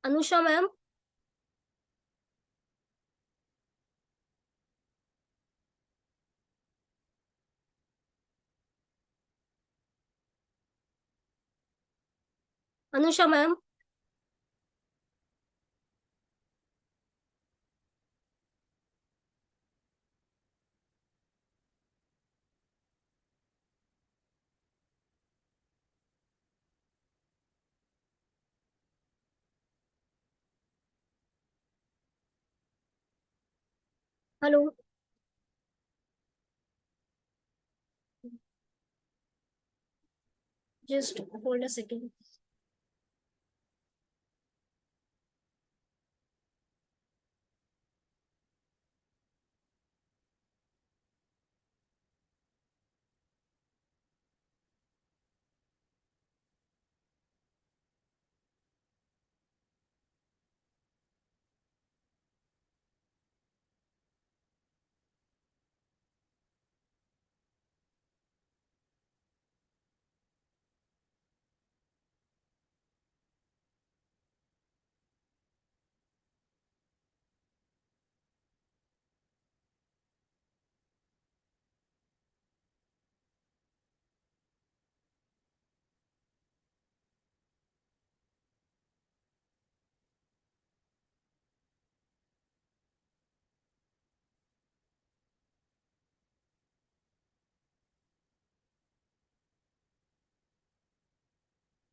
Anusha ma'am, Anusha ma'am, hello. Just hold a second.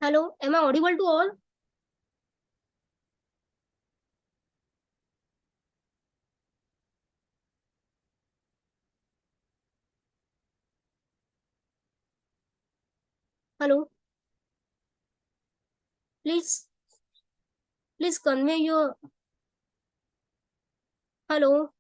Hello, am I audible to all? Hello, please, please convey your hello.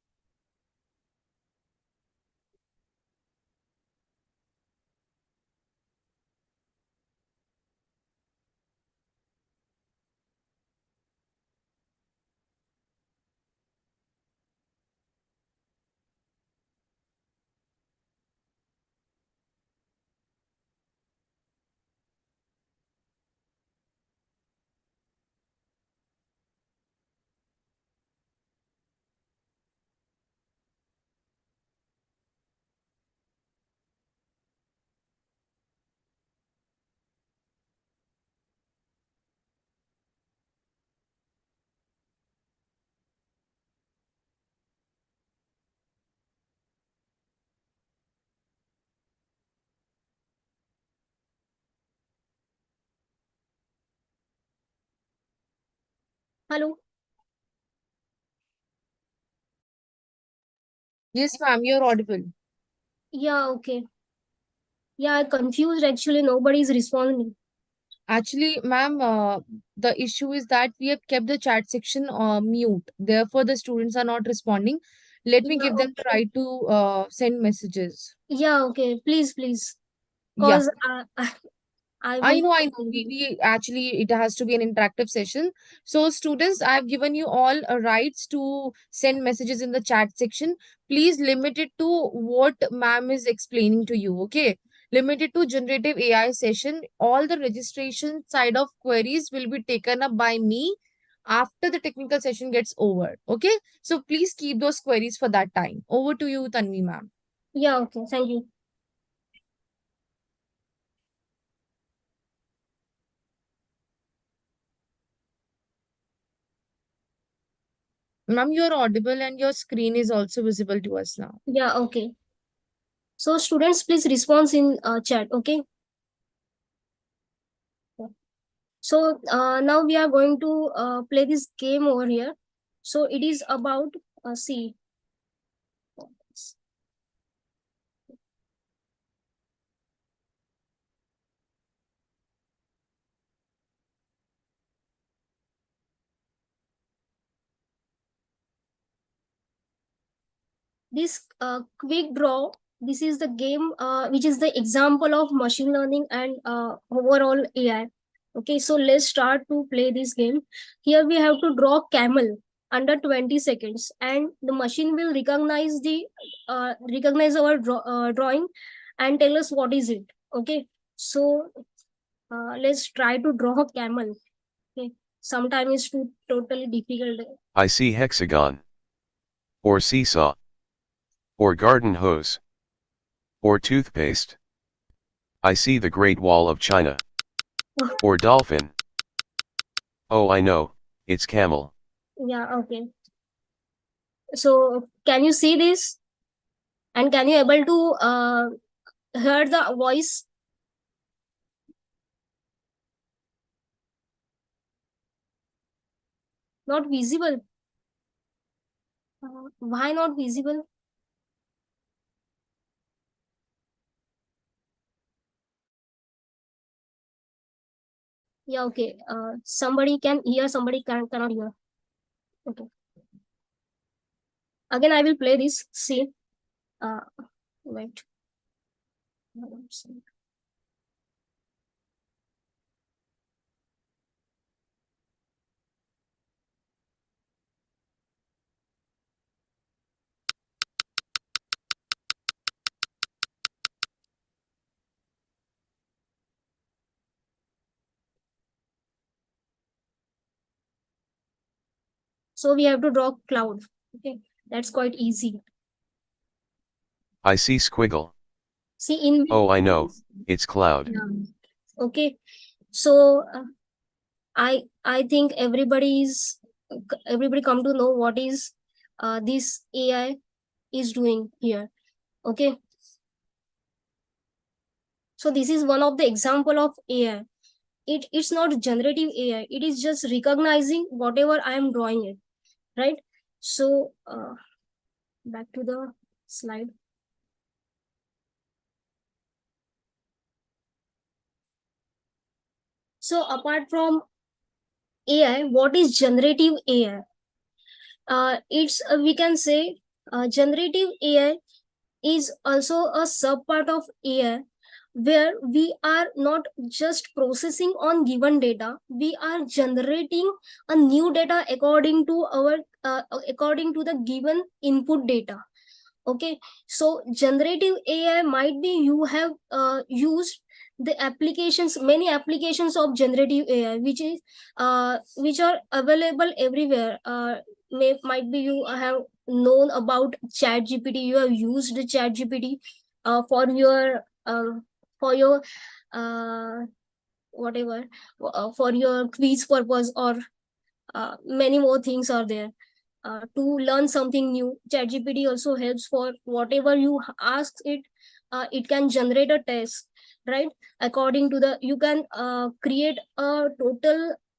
Hello. Yes, ma'am, you're audible. Yeah, okay. Yeah, I confused actually. Nobody is responding. Actually, ma'am, the issue is that we have kept the chat section mute. Therefore, the students are not responding. Let me Yeah, give them the okay. right to send messages. Yeah, okay. Please, please. Yeah. Cause I I want know, I know. to. We actually, it has to be an interactive session. So, students, I've given you all rights to send messages in the chat section. Please limit it to what ma'am is explaining to you. Okay. Limit it to generative AI session. All the registration side of queries will be taken up by me after the technical session gets over. Okay. So, please keep those queries for that time. Over to you, Tanvi ma'am. Yeah, okay. Thank you. Ma'am, you're audible and your screen is also visible to us now. Yeah, okay. So students, please respond in chat. Okay. So now we are going to play this game over here. So it is about see this quick draw. This is the game which is the example of machine learning and overall AI. Okay, so let's start to play this game. Here we have to draw camel under 20 seconds, and the machine will recognize our drawing and tell us what is it. Okay, so let's try to draw a camel. Okay, sometimes it's too totally difficult. I see hexagon, or seesaw, or garden hose, or toothpaste. I see the Great Wall of China, or dolphin. Oh, I know, it's camel. Yeah, okay. So can you see this? And can you able to hear the voice? Not visible. Why not visible? Yeah, okay. Somebody can hear, somebody cannot hear. Okay. Again, I will play this. See. Uh, wait. So we have to draw cloud. Okay, that's quite easy. I see squiggle. See in. Oh, I know, it's cloud. Yeah. Okay. So I think everybody come to know what is this AI is doing here. Okay. So this is one of the example of AI. it's not generative AI. It is just recognizing whatever I am drawing it, right? So back to the slide. So apart from AI, what is generative AI? It's we can say generative AI is also a sub part of AI, where we are not just processing on given data, we are generating a new data according to our according to the given input data. Okay, so generative AI might be you have used the applications, many applications of generative AI, which are available everywhere. Might be you have known about chat gpt, you have used the chat gpt for your uh, whatever, for your quiz purpose, or many more things are there. To learn something new, ChatGPT also helps for whatever you ask it. It can generate a test, right? According to the, you can create a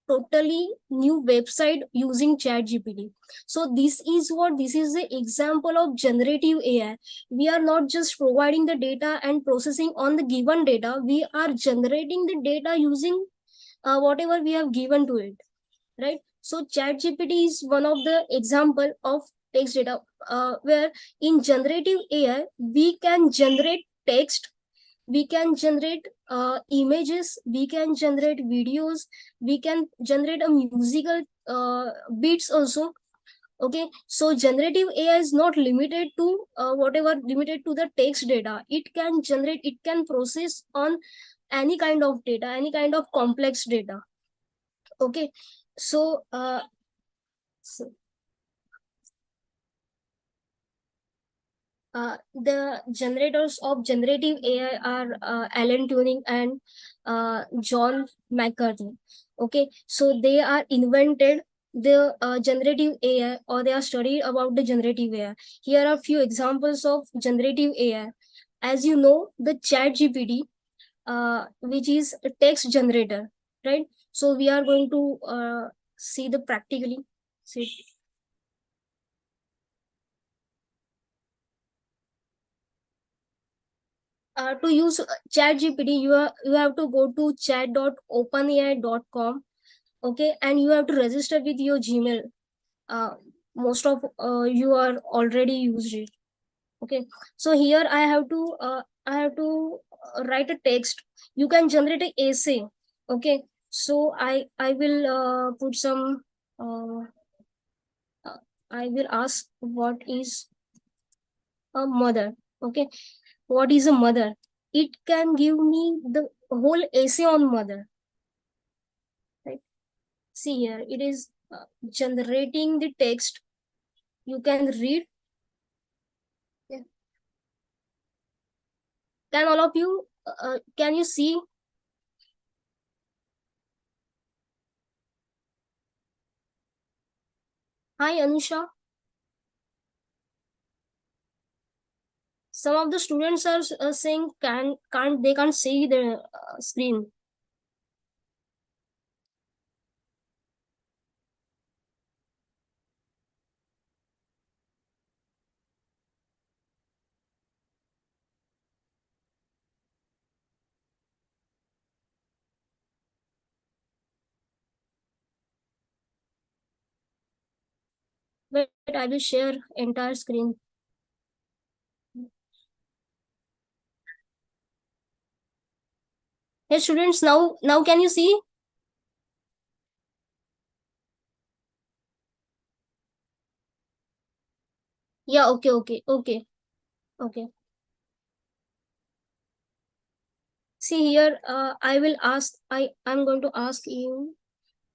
totally new website using ChatGPT. So this is the example of generative AI. We are not just providing the data and processing on the given data, we are generating the data using whatever we have given to it, right? So ChatGPT is one of the example of text data, where in generative AI we can generate text, we can generate images, we can generate videos, we can generate a musical beats also. Okay, so generative AI is not limited to whatever limited to the text data. It can generate, it can process on any kind of data, any kind of complex data. Okay, so so, the generators of generative AI are Alan Turing and John McCarthy. Okay, so they are invented the generative AI, or they are studied about the generative AI. Here are a few examples of generative AI. As you know, the Chat GPT, which is a text generator, right? So we are going to see the practically. See. To use ChatGPT, you have to go to chat.openai.com. Okay, and you have to register with your Gmail. Uh, Most of you are already used it. Okay, so here I have to write a text. You can generate an essay. Okay, so I will put some. Uh, I will ask what is a mother. Okay, what is a mother? It can give me the whole essay on mother, right? See here, it is generating the text. You can read. Yeah. Can all of you can you see? Hi Anusha. Some of the students are saying can't they can't see the screen. Wait, I will share entire screen. Hey students, now can you see? Yeah, okay. See here, I'm going to ask you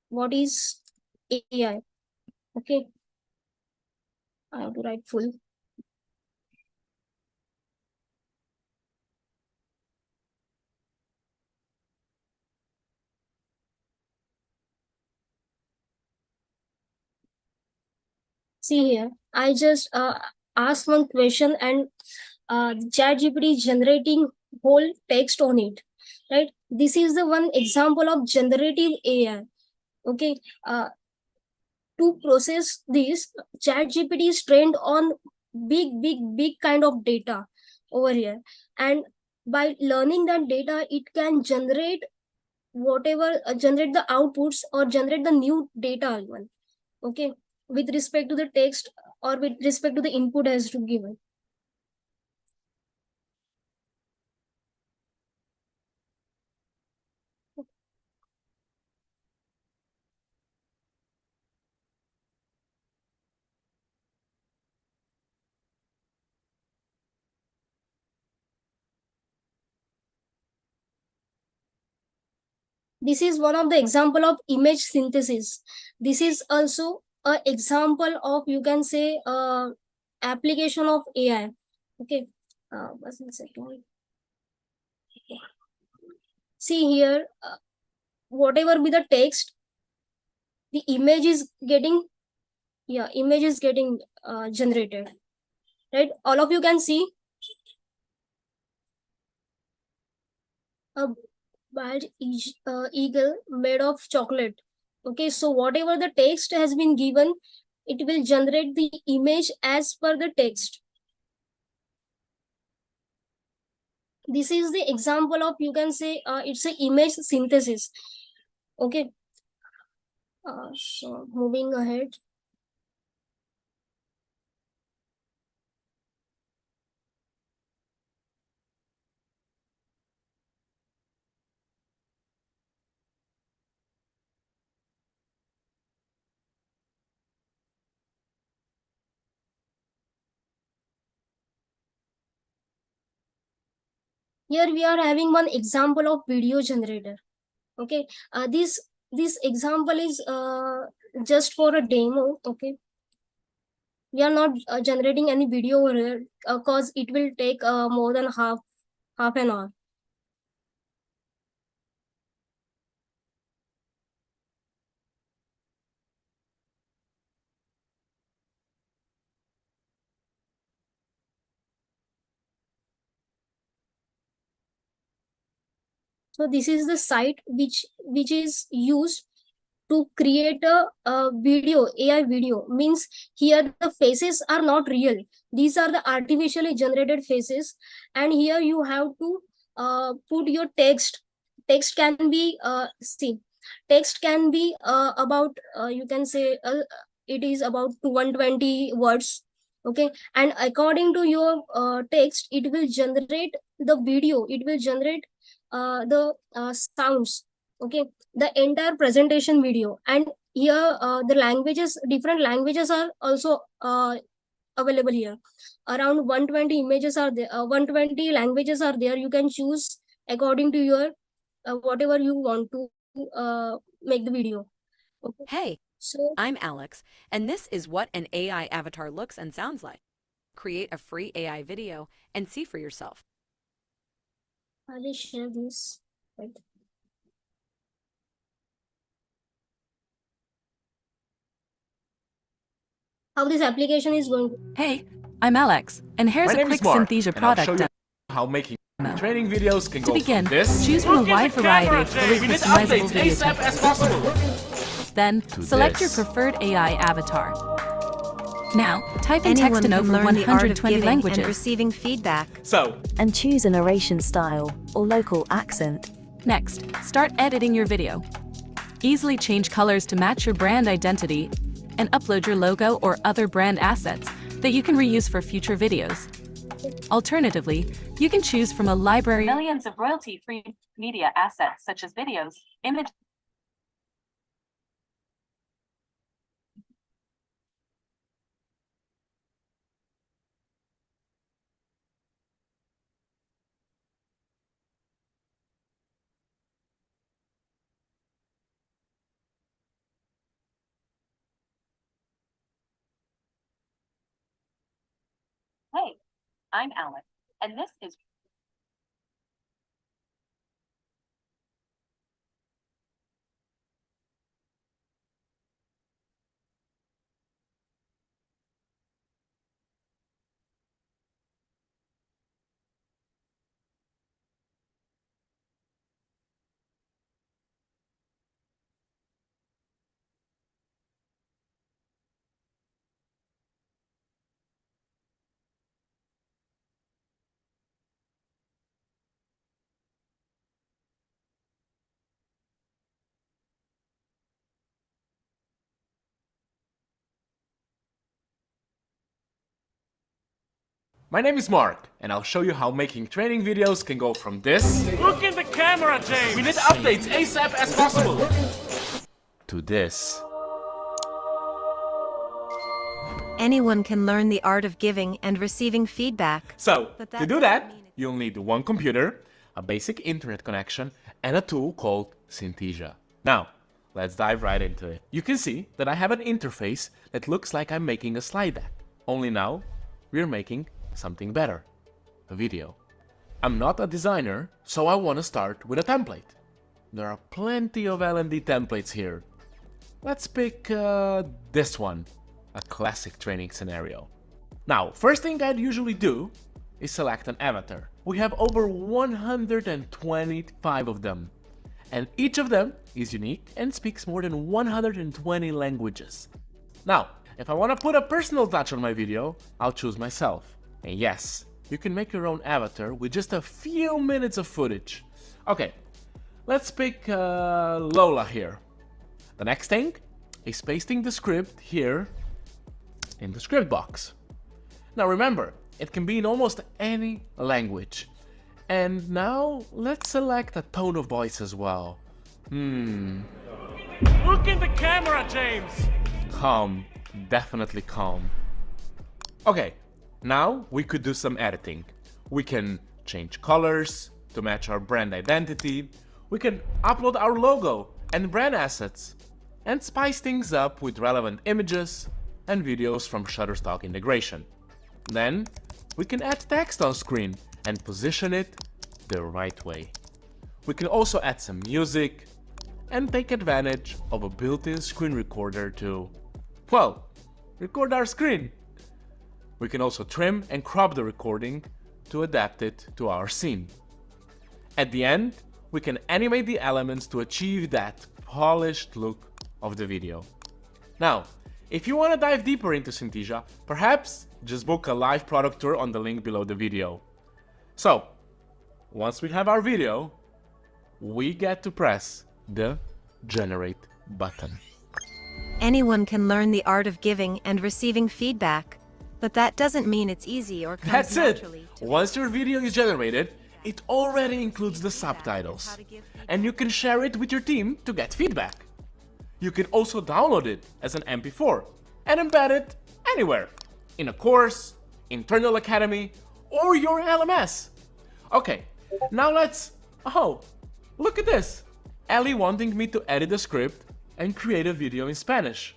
what is AI. Okay, I have to write full. See here, I just ask one question, and ChatGPT is generating whole text on it, right? this is the one example of generative AI. Okay, to process this, ChatGPT is trained on big kind of data over here, and by learning that data, it can generate whatever, generate the outputs or generate the new data even. Okay, with respect to the text or with respect to the input has to given. This is one of the example of image synthesis. This is also a example of, you can say, application of AI. Okay, just a second. See here, whatever be the text, the image is getting, yeah, image is getting generated, right? All of you can see a bald eagle made of chocolate. Okay, so whatever the text has been given, it will generate the image as per the text. This is the example of, you can say, it's a image synthesis. Okay, so moving ahead. Here we are having one example of video generator. Okay, this example is just for a demo. Okay, we are not generating any video over here because it will take more than half an hour. So this is the site which is used to create a video, AI video. Means here the faces are not real. These are the artificially generated faces, and here you have to put your text. Text can be text can be about, you can say, it is about 120 words. Okay, and according to your text, it will generate the video. It will generate the sounds. Okay, the entire presentation video. And here the languages, different languages are also available here. Around 120 images are there, 120 languages are there. You can choose according to your whatever you want to make the video. Okay, Hey, so I'm Alex, and this is what an AI avatar looks and sounds like. Create a free AI video and see for yourself. I will share this, right? How this application is going to. Hey, I'm Alex, and here's My a name quick is Mark, Synthesia and I'll product show you demo. how making training videos can To go begin, from this choose from a Look at wide the variety camera, of fully Jamie. This customizable updates video ASAP as templates. possible. Then, To select your this. preferred AI avatar. Now, type in Anyone text in can over learn the art of 120 giving languages. and receiving feedback, So, and choose a narration style or local accent. Next, start editing your video. Easily change colors to match your brand identity and upload your logo or other brand assets that you can reuse for future videos. Alternatively, you can choose from a library of millions of royalty-free media assets such as videos, images. Hey, I'm Alex, and this is My name is Mark, and I'll show you how making training videos can go from this. Look in the camera, James! We need updates ASAP as possible! To this. Anyone can learn the art of giving and receiving feedback. So, to do that, you'll need one computer, a basic internet connection, and a tool called Synthesia. Now, let's dive right into it. You can see that I have an interface that looks like I'm making a slide deck. Only now, we're making something better, a video. I'm not a designer, so I want to start with a template. There are plenty of L&D templates here. Let's pick this one, a classic training scenario. Now, first thing I'd usually do is select an avatar. We have over 125 of them, and each of them is unique and speaks more than 120 languages. Now, if I want to put a personal touch on my video, I'll choose myself. And yes, you can make your own avatar with just a few minutes of footage. Okay, let's pick Lola here. The next thing is pasting the script here in the script box. Now remember, it can be in almost any language. And now let's select a tone of voice as well. Look in the camera, James! Calm, definitely calm. Okay, now we could do some editing. We can change colors to match our brand identity. We can upload our logo and brand assets and spice things up with relevant images and videos from Shutterstock integration. Then we can add text on screen and position it the right way. We can also add some music and take advantage of a built-in screen recorder to, well, record our screen. We can also trim and crop the recording to adapt it to our scene. At the end, we can animate the elements to achieve that polished look of the video. Now, if you want to dive deeper into Synthesia, perhaps just book a live product tour on the link below the video. So, once we have our video, we get to press the Generate button. Anyone can learn the art of giving and receiving feedback, but that doesn't mean it's easy or comes That's it! naturally. Once your video is generated, it already includes the subtitles. And you can share it with your team to get feedback. You can also download it as an MP4 and embed it anywhere. In a course, internal academy, or your LMS. Okay, now let's... Oh, look at this! Ellie wanting me to edit the script and create a video in Spanish.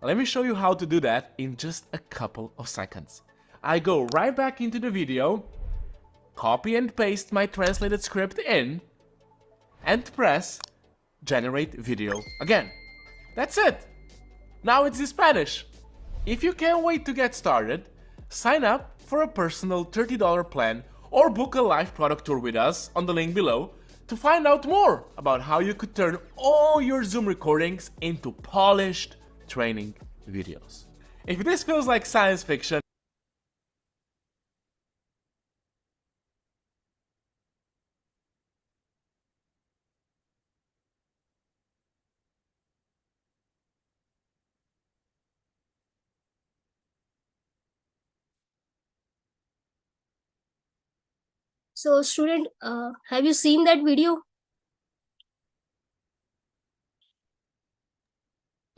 Let me show you how to do that in just a couple of seconds. I go right back into the video, copy and paste my translated script in, and press Generate Video again. That's it! Now it's in Spanish. If you can't wait to get started, sign up for a personal $30 plan or book a live product tour with us on the link below to find out more about how you could turn all your Zoom recordings into polished training videos. If this feels like science fiction, So student, have you seen that video?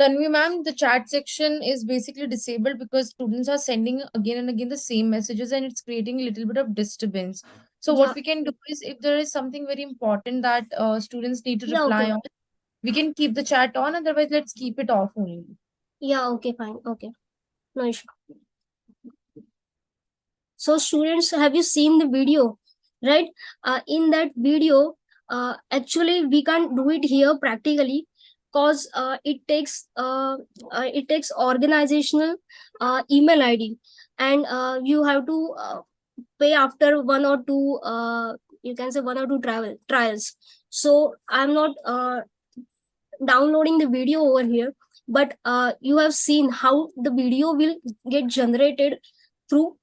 Tanvi ma'am, the chat section is basically disabled because students are sending again and again the same messages and it's creating a little bit of disturbance. So Yeah. what we can do is if there is something very important that students need to Yeah, reply okay. on, we can keep the chat on, otherwise let's keep it off only. Yeah, okay, fine. Okay. No issue. So students, have you seen the video? Right? In that video, actually we can't do it here practically because it takes organizational email ID, and you have to pay after one or two you can say one or two trials. So I'm not downloading the video over here, but you have seen how the video will get generated through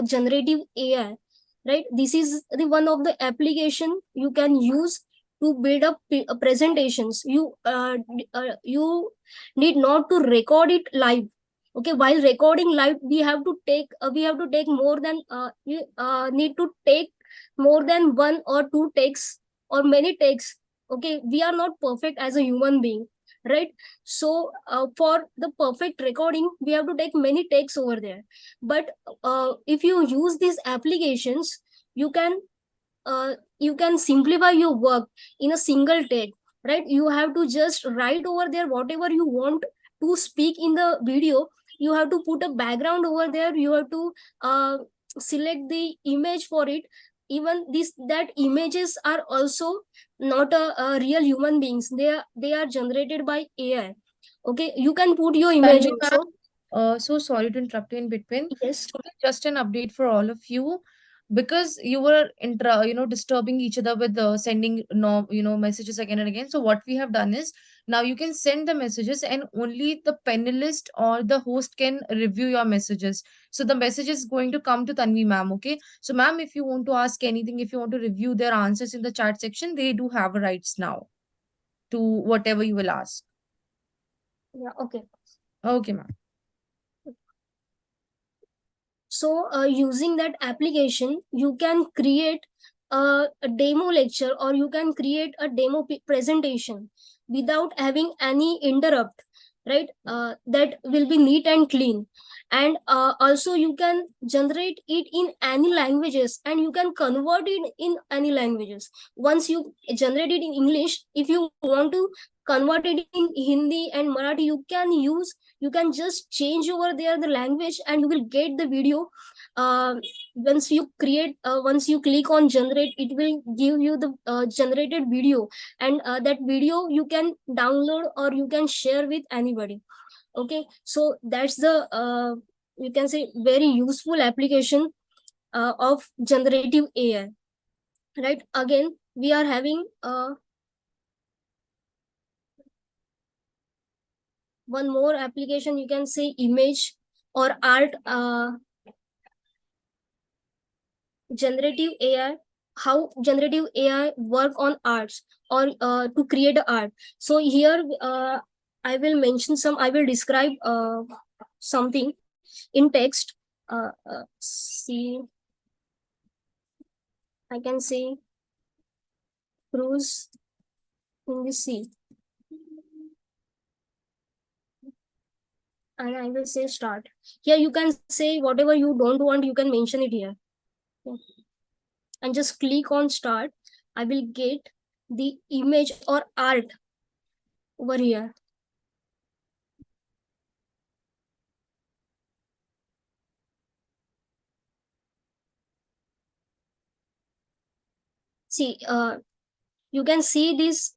generative AI, right? This is the one of the application you can use to build up presentations. You need not to record it live. Okay, while recording live, we have to take more than you need to take more than one or two takes or many takes. Okay, we are not perfect as a human being, right? So for the perfect recording, we have to take many takes over there. But if you use these applications, you can you can simplify your work in a single take, right? You have to just write over there whatever you want to speak in the video. You have to put a background over there. You have to uh, select the image for it. Even this that images are also not a real human beings. They are generated by AI. Okay, you can put your image Tanvi ma'am, also. so sorry to interrupt you in between. Yes. Okay, just an update for all of you, because you were disturbing each other with sending no, messages again and again. So what we have done is, now you can send the messages and only the panelist or the host can review your messages. So the message is going to come to Tanvi ma'am. Okay. So ma'am, if you want to ask anything, if you want to review their answers in the chat section, they do have rights now to whatever you will ask. Yeah. Okay. Okay, ma'am. So using that application, you can create a demo lecture, or you can create a demo presentation without having any interrupt, right? That will be neat and clean. And also you can generate it in any languages, and you can convert it in any languages. Once you generate it in English, if you want to convert it in Hindi and Marathi, you can just change over there the language, and you will get the video. uh, Once you click on generate, it will give you the generated video. And that video you can download or you can share with anybody. Okay, so that's the you can say very useful application of generative AI, right? Again, we are having one more application, you can say image or art. Generative AI, how generative AI work on arts, or to create art. So here I will mention some, I will describe something in text. See, I can say cruise in the sea, and I will say start. Here you can say whatever you don't want, you can mention it here. And just click on start. I will get the image or art over here. See, you can see this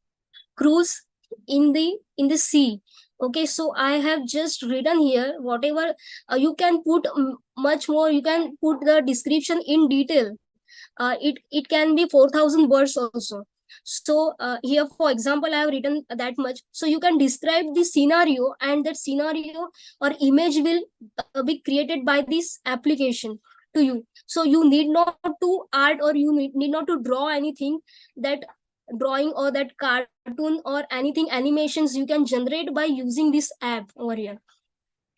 cruise in the sea. Okay, so I have just written here whatever. You can put much more, you can put the description in detail. It can be 4,000 words also. So here for example I have written that much, so you can describe the scenario, and that scenario or image will be created by this application to you. So you need not to art, or you need not to draw anything. That drawing or that cartoon or anything animations you can generate by using this app over here.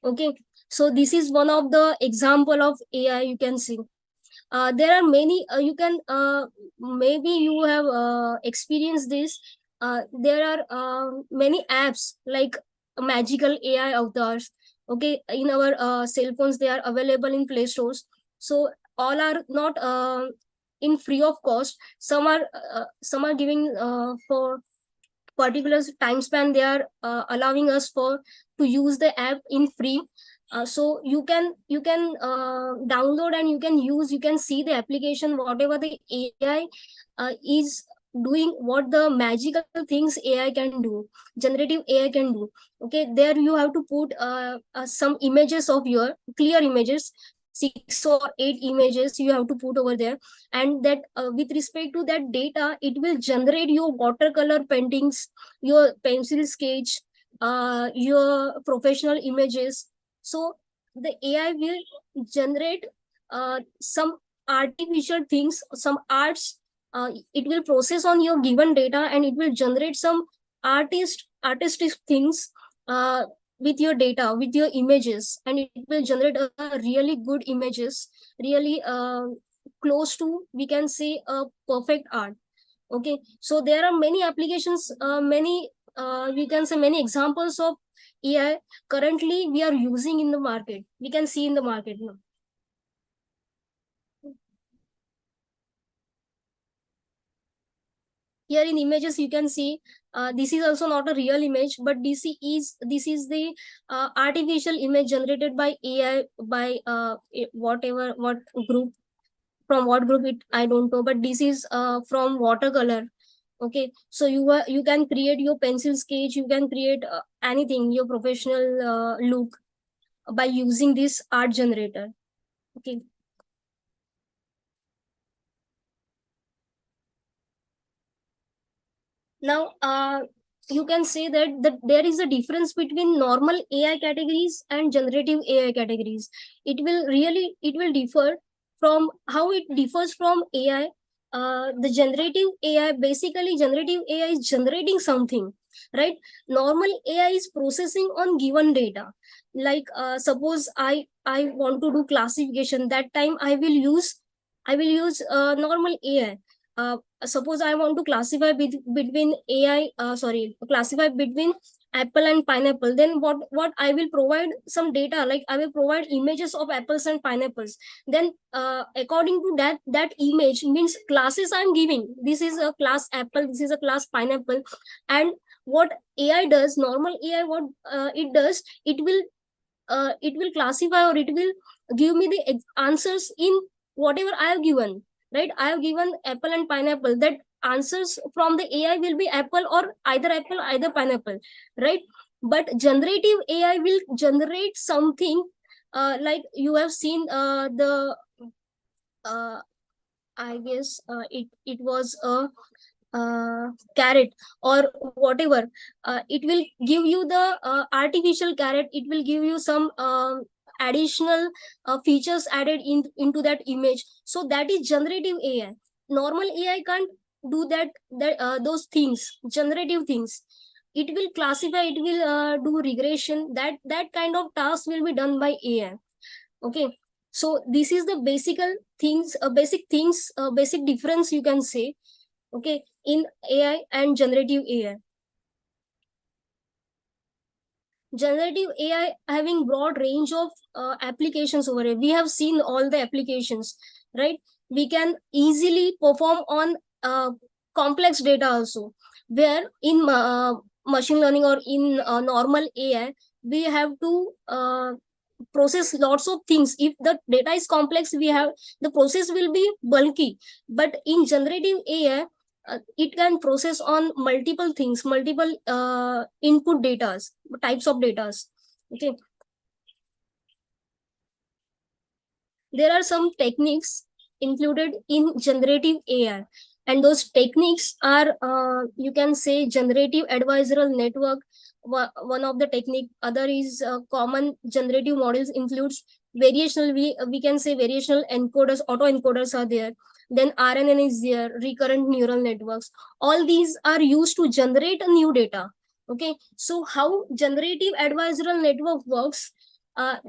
Okay, so this is one of the example of AI you can see. There are many, you can maybe you have experienced this. There are many apps like magical AI avatars. Okay, in our cell phones they are available in play stores. So all are not in free of cost. Some are giving for particular time span. They are allowing us for to use the app in free. So you can download and you can use, you can see the application whatever the AI is doing, what the magical things AI can do, generative AI can do. Okay, there you have to put some images of your clear images, 6 or 8 images you have to put over there. And that with respect to that data, it will generate your watercolor paintings, your pencil sketch, your professional images. So the AI will generate some artificial things, some arts. It will process on your given data, and it will generate some artistic things. with your data, with your images, and it will generate a really good images, really close to, we can say, a perfect art. Okay, so there are many applications, many we can say many examples of AI currently we are using in the market. We can see in the market now. Here in images you can see this is also not a real image, but this is the artificial image generated by AI by whatever, what group, from what group it, I don't know, but this is from watercolor. Okay, so you can create your pencil sketch, you can create anything, your professional look, by using this art generator. Okay, now you can say that there is a difference between normal AI categories and generative AI categories. It will differ from how it differs from AI. The generative AI, basically generative AI is generating something, right? Normal AI is processing on given data. Like suppose I want to do classification, that time I will use normal AI. Suppose I want to classify between AI, classify between apple and pineapple. Then what I will provide some data, like I will provide images of apples and pineapples. Then according to that image means classes I'm giving. This is a class apple. This is a class pineapple. And what AI does, normal AI, what it does, it will classify, or it will give me the answers in whatever I have given. Right, I have given apple and pineapple, that answers from the AI will be apple, or apple either pineapple, right? But generative AI will generate something, like you have seen the uh, I guess it was a carrot or whatever. It will give you the artificial carrot. It will give you some additional features added into that image. So that is generative AI. Normal AI can't do that those things, generative things. It will classify, it will do regression. That kind of task will be done by AI. Okay, so this is the basic difference, you can say, okay, in AI and generative AI. Generative AI having broad range of applications over here. We have seen all the applications, right? We can easily perform on complex data also, where in machine learning or in normal AI, we have to process lots of things. If the data is complex, we have, the process will be bulky. But in generative AI, it can process on multiple things, multiple input data, types of data. Okay, there are some techniques included in generative AI, and those techniques are, you can say, generative adversarial network. One of the technique. Other is common generative models includes variational. We can say variational encoders, auto encoders are there. Then RNN is there, recurrent neural networks. All these are used to generate a new data. Okay, so how generative adversarial network works?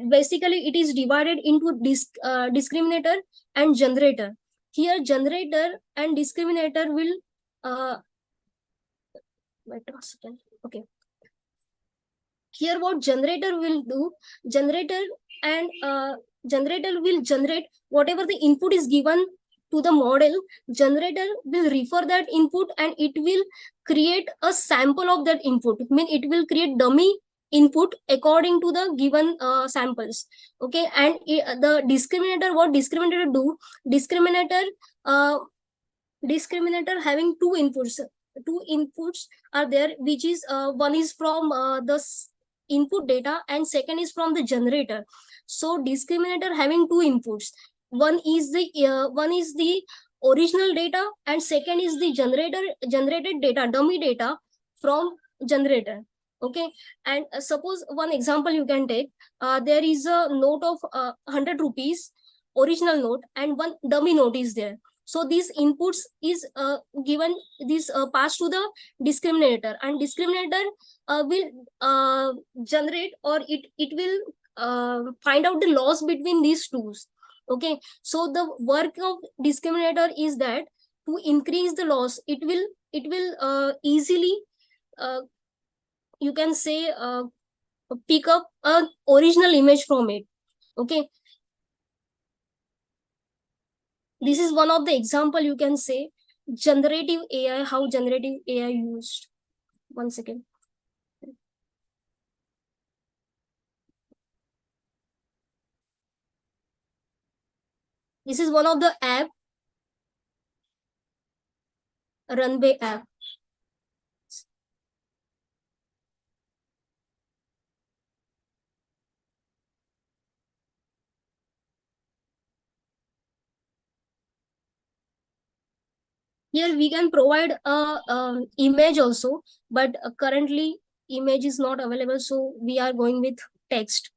Basically it is divided into discriminator and generator. Here generator and discriminator will wait a second. Okay, here what generator will do, generator and generator will generate whatever the input is given to the model. Generator will refer that input, and it will create a sample of that input. I mean, it will create dummy input according to the given samples. Okay, and the discriminator, what discriminator do, discriminator uh, discriminator having two inputs are there, which is one is from the input data, and second is from the generator. So discriminator having two inputs, one is the original data, and second is the generated data, dummy data from generator. Okay, and suppose one example you can take. There is a note of 100 rupees, original note, and one dummy note is there. So these inputs is given this passed to the discriminator, and discriminator will generate, or it will find out the loss between these two. Okay, so the work of discriminator is that to increase the loss, it will easily uh, you can say pick up a original image from it. Okay, this is one of the example, you can say, generative AI, how generative AI used. One second. This is one of the app, runway app. Here we can provide a image also, but currently image is not available, so we are going with text.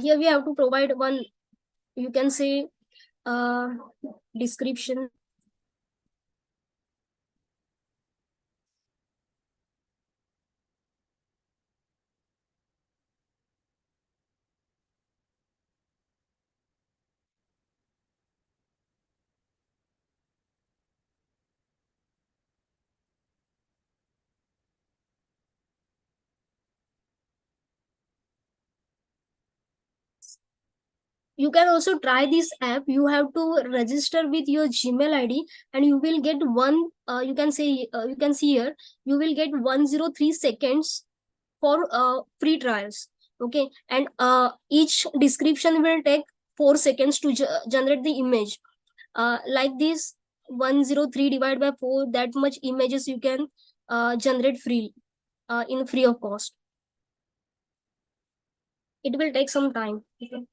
Here we have to provide one, you can say, uh, description. You can also try this app. You have to register with your Gmail ID, and you will get one, you can say, you can see here, you will get 103 seconds for free trials. Okay, and each description will take 4 seconds to generate the image. Like this, 103 divided by 4, that much images you can generate free, in free of cost. It will take some time. Okay.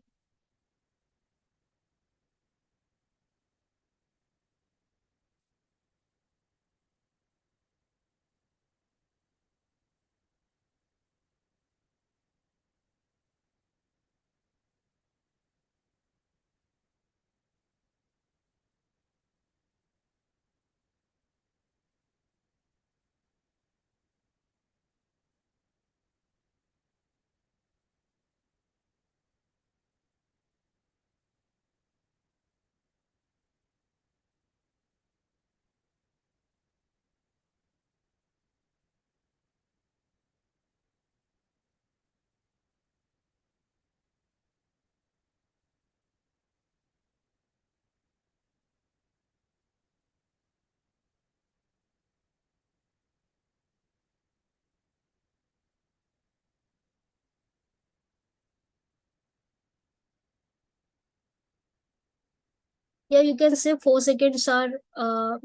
Yeah, you can say 4 seconds are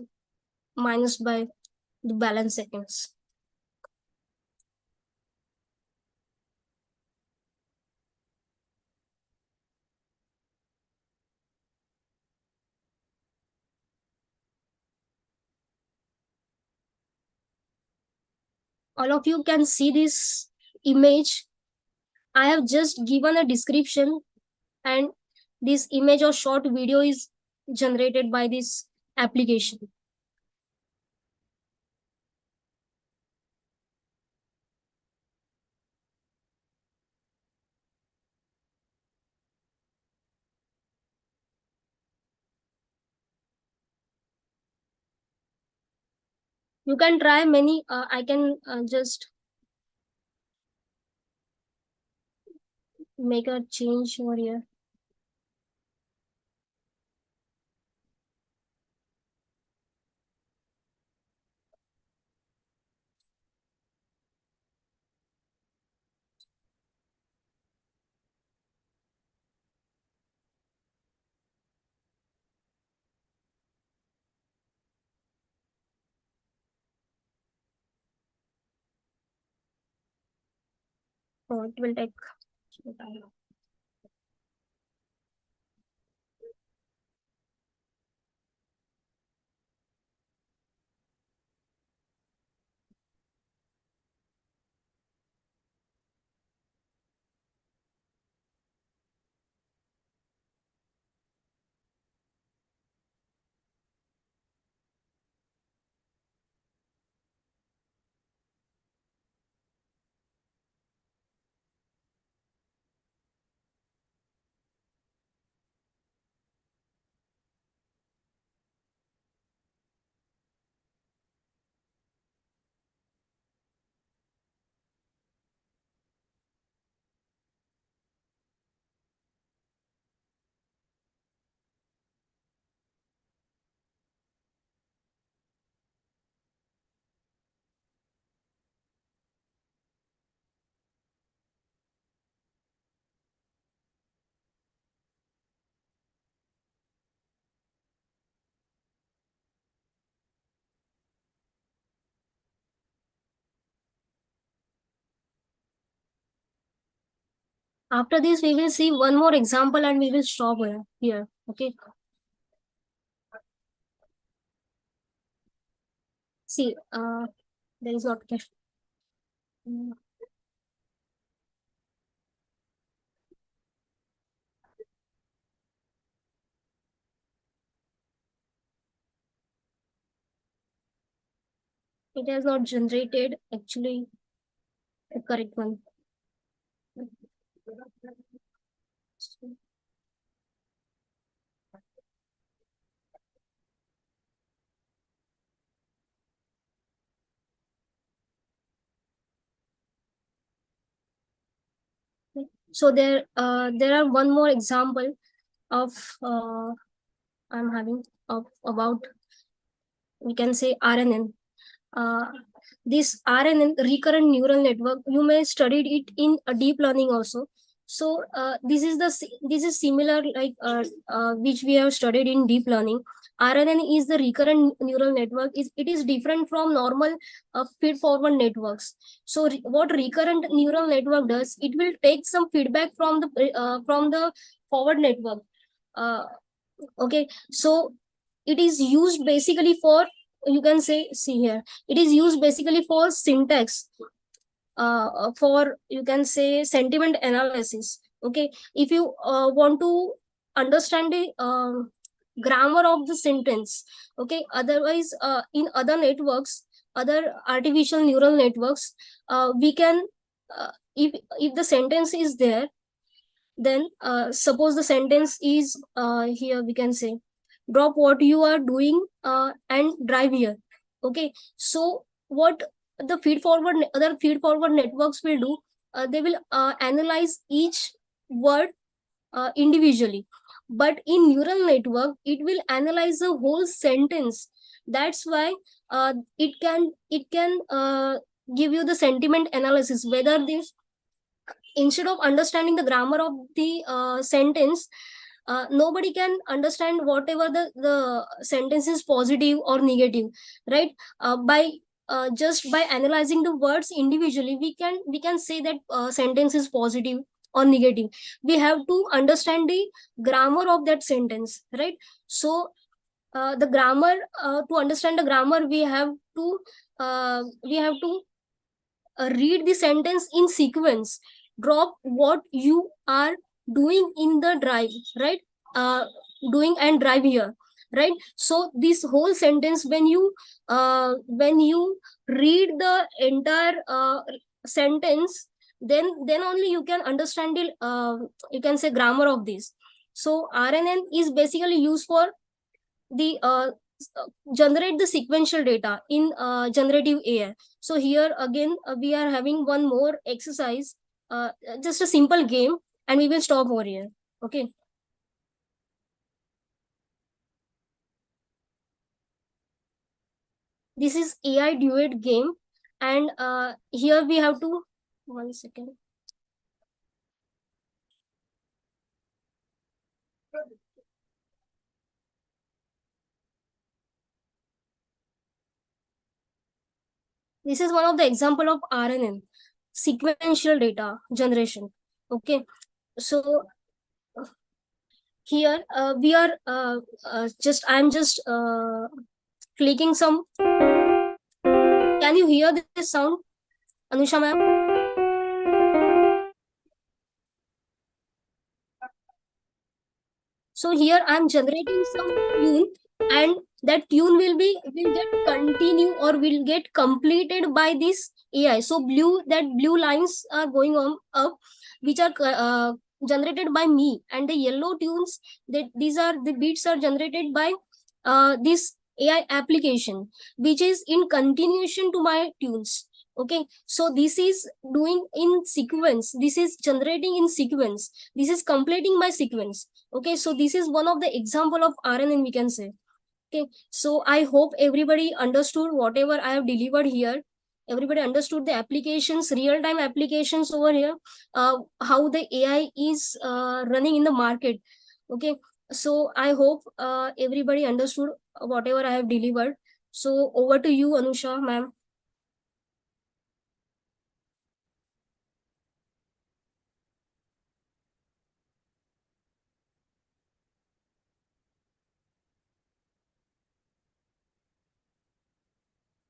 minus by the balance seconds. All of you can see this image. I have just given a description, and this image or short video is generated by this application. You can try many. I can just make a change over here. Oh, it will take some time. After this, we will see one more example and we will stop here. Okay. See, there is not cache. It has not generated actually the correct one. So there are one more example of I'm having of about, we can say, RNN. Uh, this RNN, recurrent neural network, you may studied it in a deep learning also. So this is similar like which we have studied in deep learning. RNN is the recurrent neural network. It is different from normal feed forward networks. So what recurrent neural network does, it will take some feedback from the forward network. Uh, okay, so it is used basically for, you can say, see here, it is used basically for syntax, for, you can say, sentiment analysis. Okay, if you want to understand the grammar of the sentence. Okay, otherwise in other networks, other artificial neural networks, we can if the sentence is there, then suppose the sentence is here, we can say, drop what you are doing and drive here. Okay, so what the feed forward other feed forward networks will do, they will analyze each word individually, but in neural network it will analyze the whole sentence. That's why it can give you the sentiment analysis, whether this, instead of understanding the grammar of the sentence, nobody can understand whatever the sentence is positive or negative, right? By just by analyzing the words individually, we can say that sentence is positive or negative. We have to understand the grammar of that sentence, right? So the grammar, to understand the grammar, we have to read the sentence in sequence. Drop what you are doing in the drive, right? uh, Doing and drive here, right? So this whole sentence, when you read the entire sentence, then only you can understand the you can say grammar of this. So RNN is basically used for the generate the sequential data in generative AI. So here again, we are having one more exercise, just a simple game, and we will stop over here. Okay. This is AI duet game, and here we have to, 1 second. This is one of the example of RNN, sequential data generation. Okay, so here we are just I'm just clicking some. Can you hear this sound, Anusha ma'am? So here I'm generating some tune, and that tune will get continue or will get completed by this AI. So blue lines are going on up, which are generated by me, and the yellow tunes, that these are the beats are generated by this AI application, which is in continuation to my tunes. Okay, so this is doing in sequence, this is generating in sequence, this is completing my sequence. Okay, so this is one of the example of RNN, we can say. Okay, so I hope everybody understood whatever I have delivered here. Everybody understood the applications, real-time applications over here, how the AI is running in the market. Okay, so I hope everybody understood whatever I have delivered. So over to you, Anusha ma'am.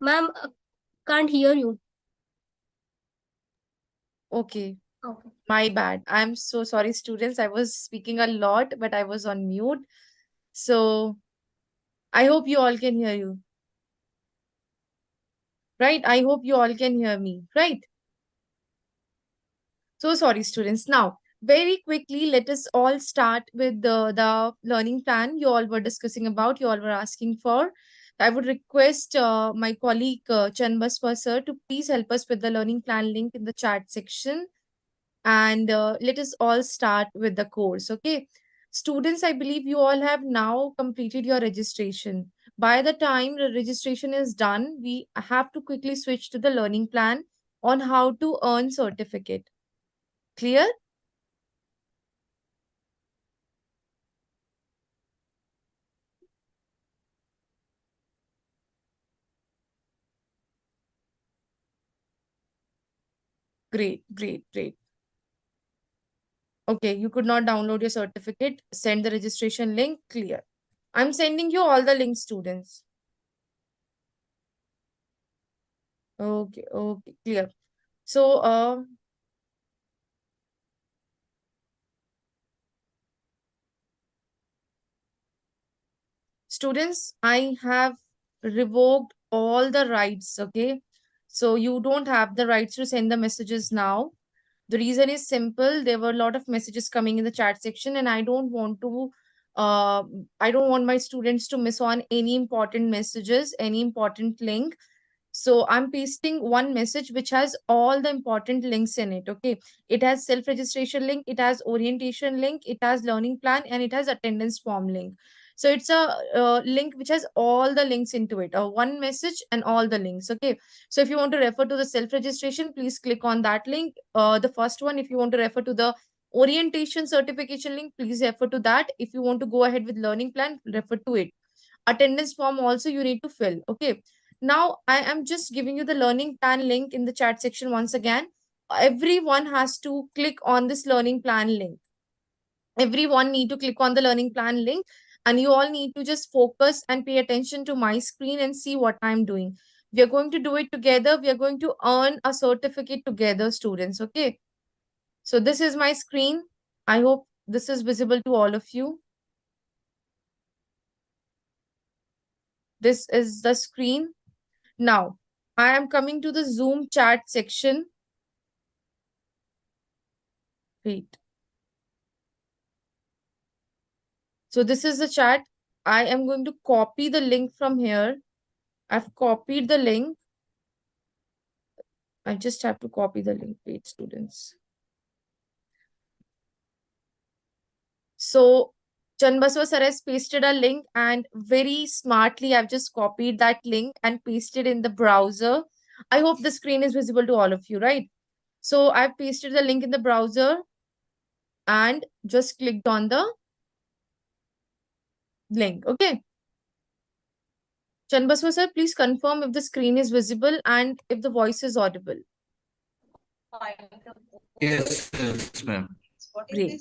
Ma'am, can't hear you. Okay, Okay. my bad. I'm so sorry, students. I was speaking a lot, but I was on mute. So I hope you all can hear you. Right? I hope you all can hear me. Right? So sorry, students. Now, very quickly, let us all start with the learning plan you all were discussing about, you all were asking for. I would request my colleague Chanbaswa sir to please help us with the learning plan link in the chat section. And let us all start with the course. Okay. Students, I believe you all have now completed your registration. By the time the registration is done, we have to quickly switch to the learning plan on how to earn certificate. Clear? Great, great, great. Okay, you could not download your certificate. Send the registration link. Clear. I'm sending you all the links, students. Okay, okay, clear. So, students, I have revoked all the rights. Okay, so you don't have the rights to send the messages now. The reason is simple. There were a lot of messages coming in the chat section, and uh, I don't want my students to miss on any important messages, any important link. So I'm pasting one message which has all the important links in it. Okay. It has self-registration link, it has orientation link, it has learning plan, and it has attendance form link. So it's a link which has all the links into it. One message and all the links. Okay. So if you want to refer to the self-registration, please click on that link. The first one, if you want to refer to the orientation certification link, please refer to that. If you want to go ahead with learning plan, refer to it. Attendance form also you need to fill. Okay. Now I am just giving you the learning plan link in the chat section once again. Everyone has to click on this learning plan link. Everyone need to click on the learning plan link, and you all need to just focus and pay attention to my screen and see what I'm doing. We are going to do it together. We are going to earn a certificate together, students. Okay. So this is my screen. I hope this is visible to all of you. This is the screen. Now, I am coming to the Zoom chat section. Wait. So this is the chat. I am going to copy the link from here. I've copied the link. I just have to copy the link. Wait, students. So Chanbaswa sir has pasted a link, and very smartly I've just copied that link and pasted in the browser. I hope the screen is visible to all of you, right? So I've pasted the link in the browser and just clicked on the link. Okay. Chanbaswa sir, please confirm if the screen is visible and if the voice is audible. Yes, ma'am. Great.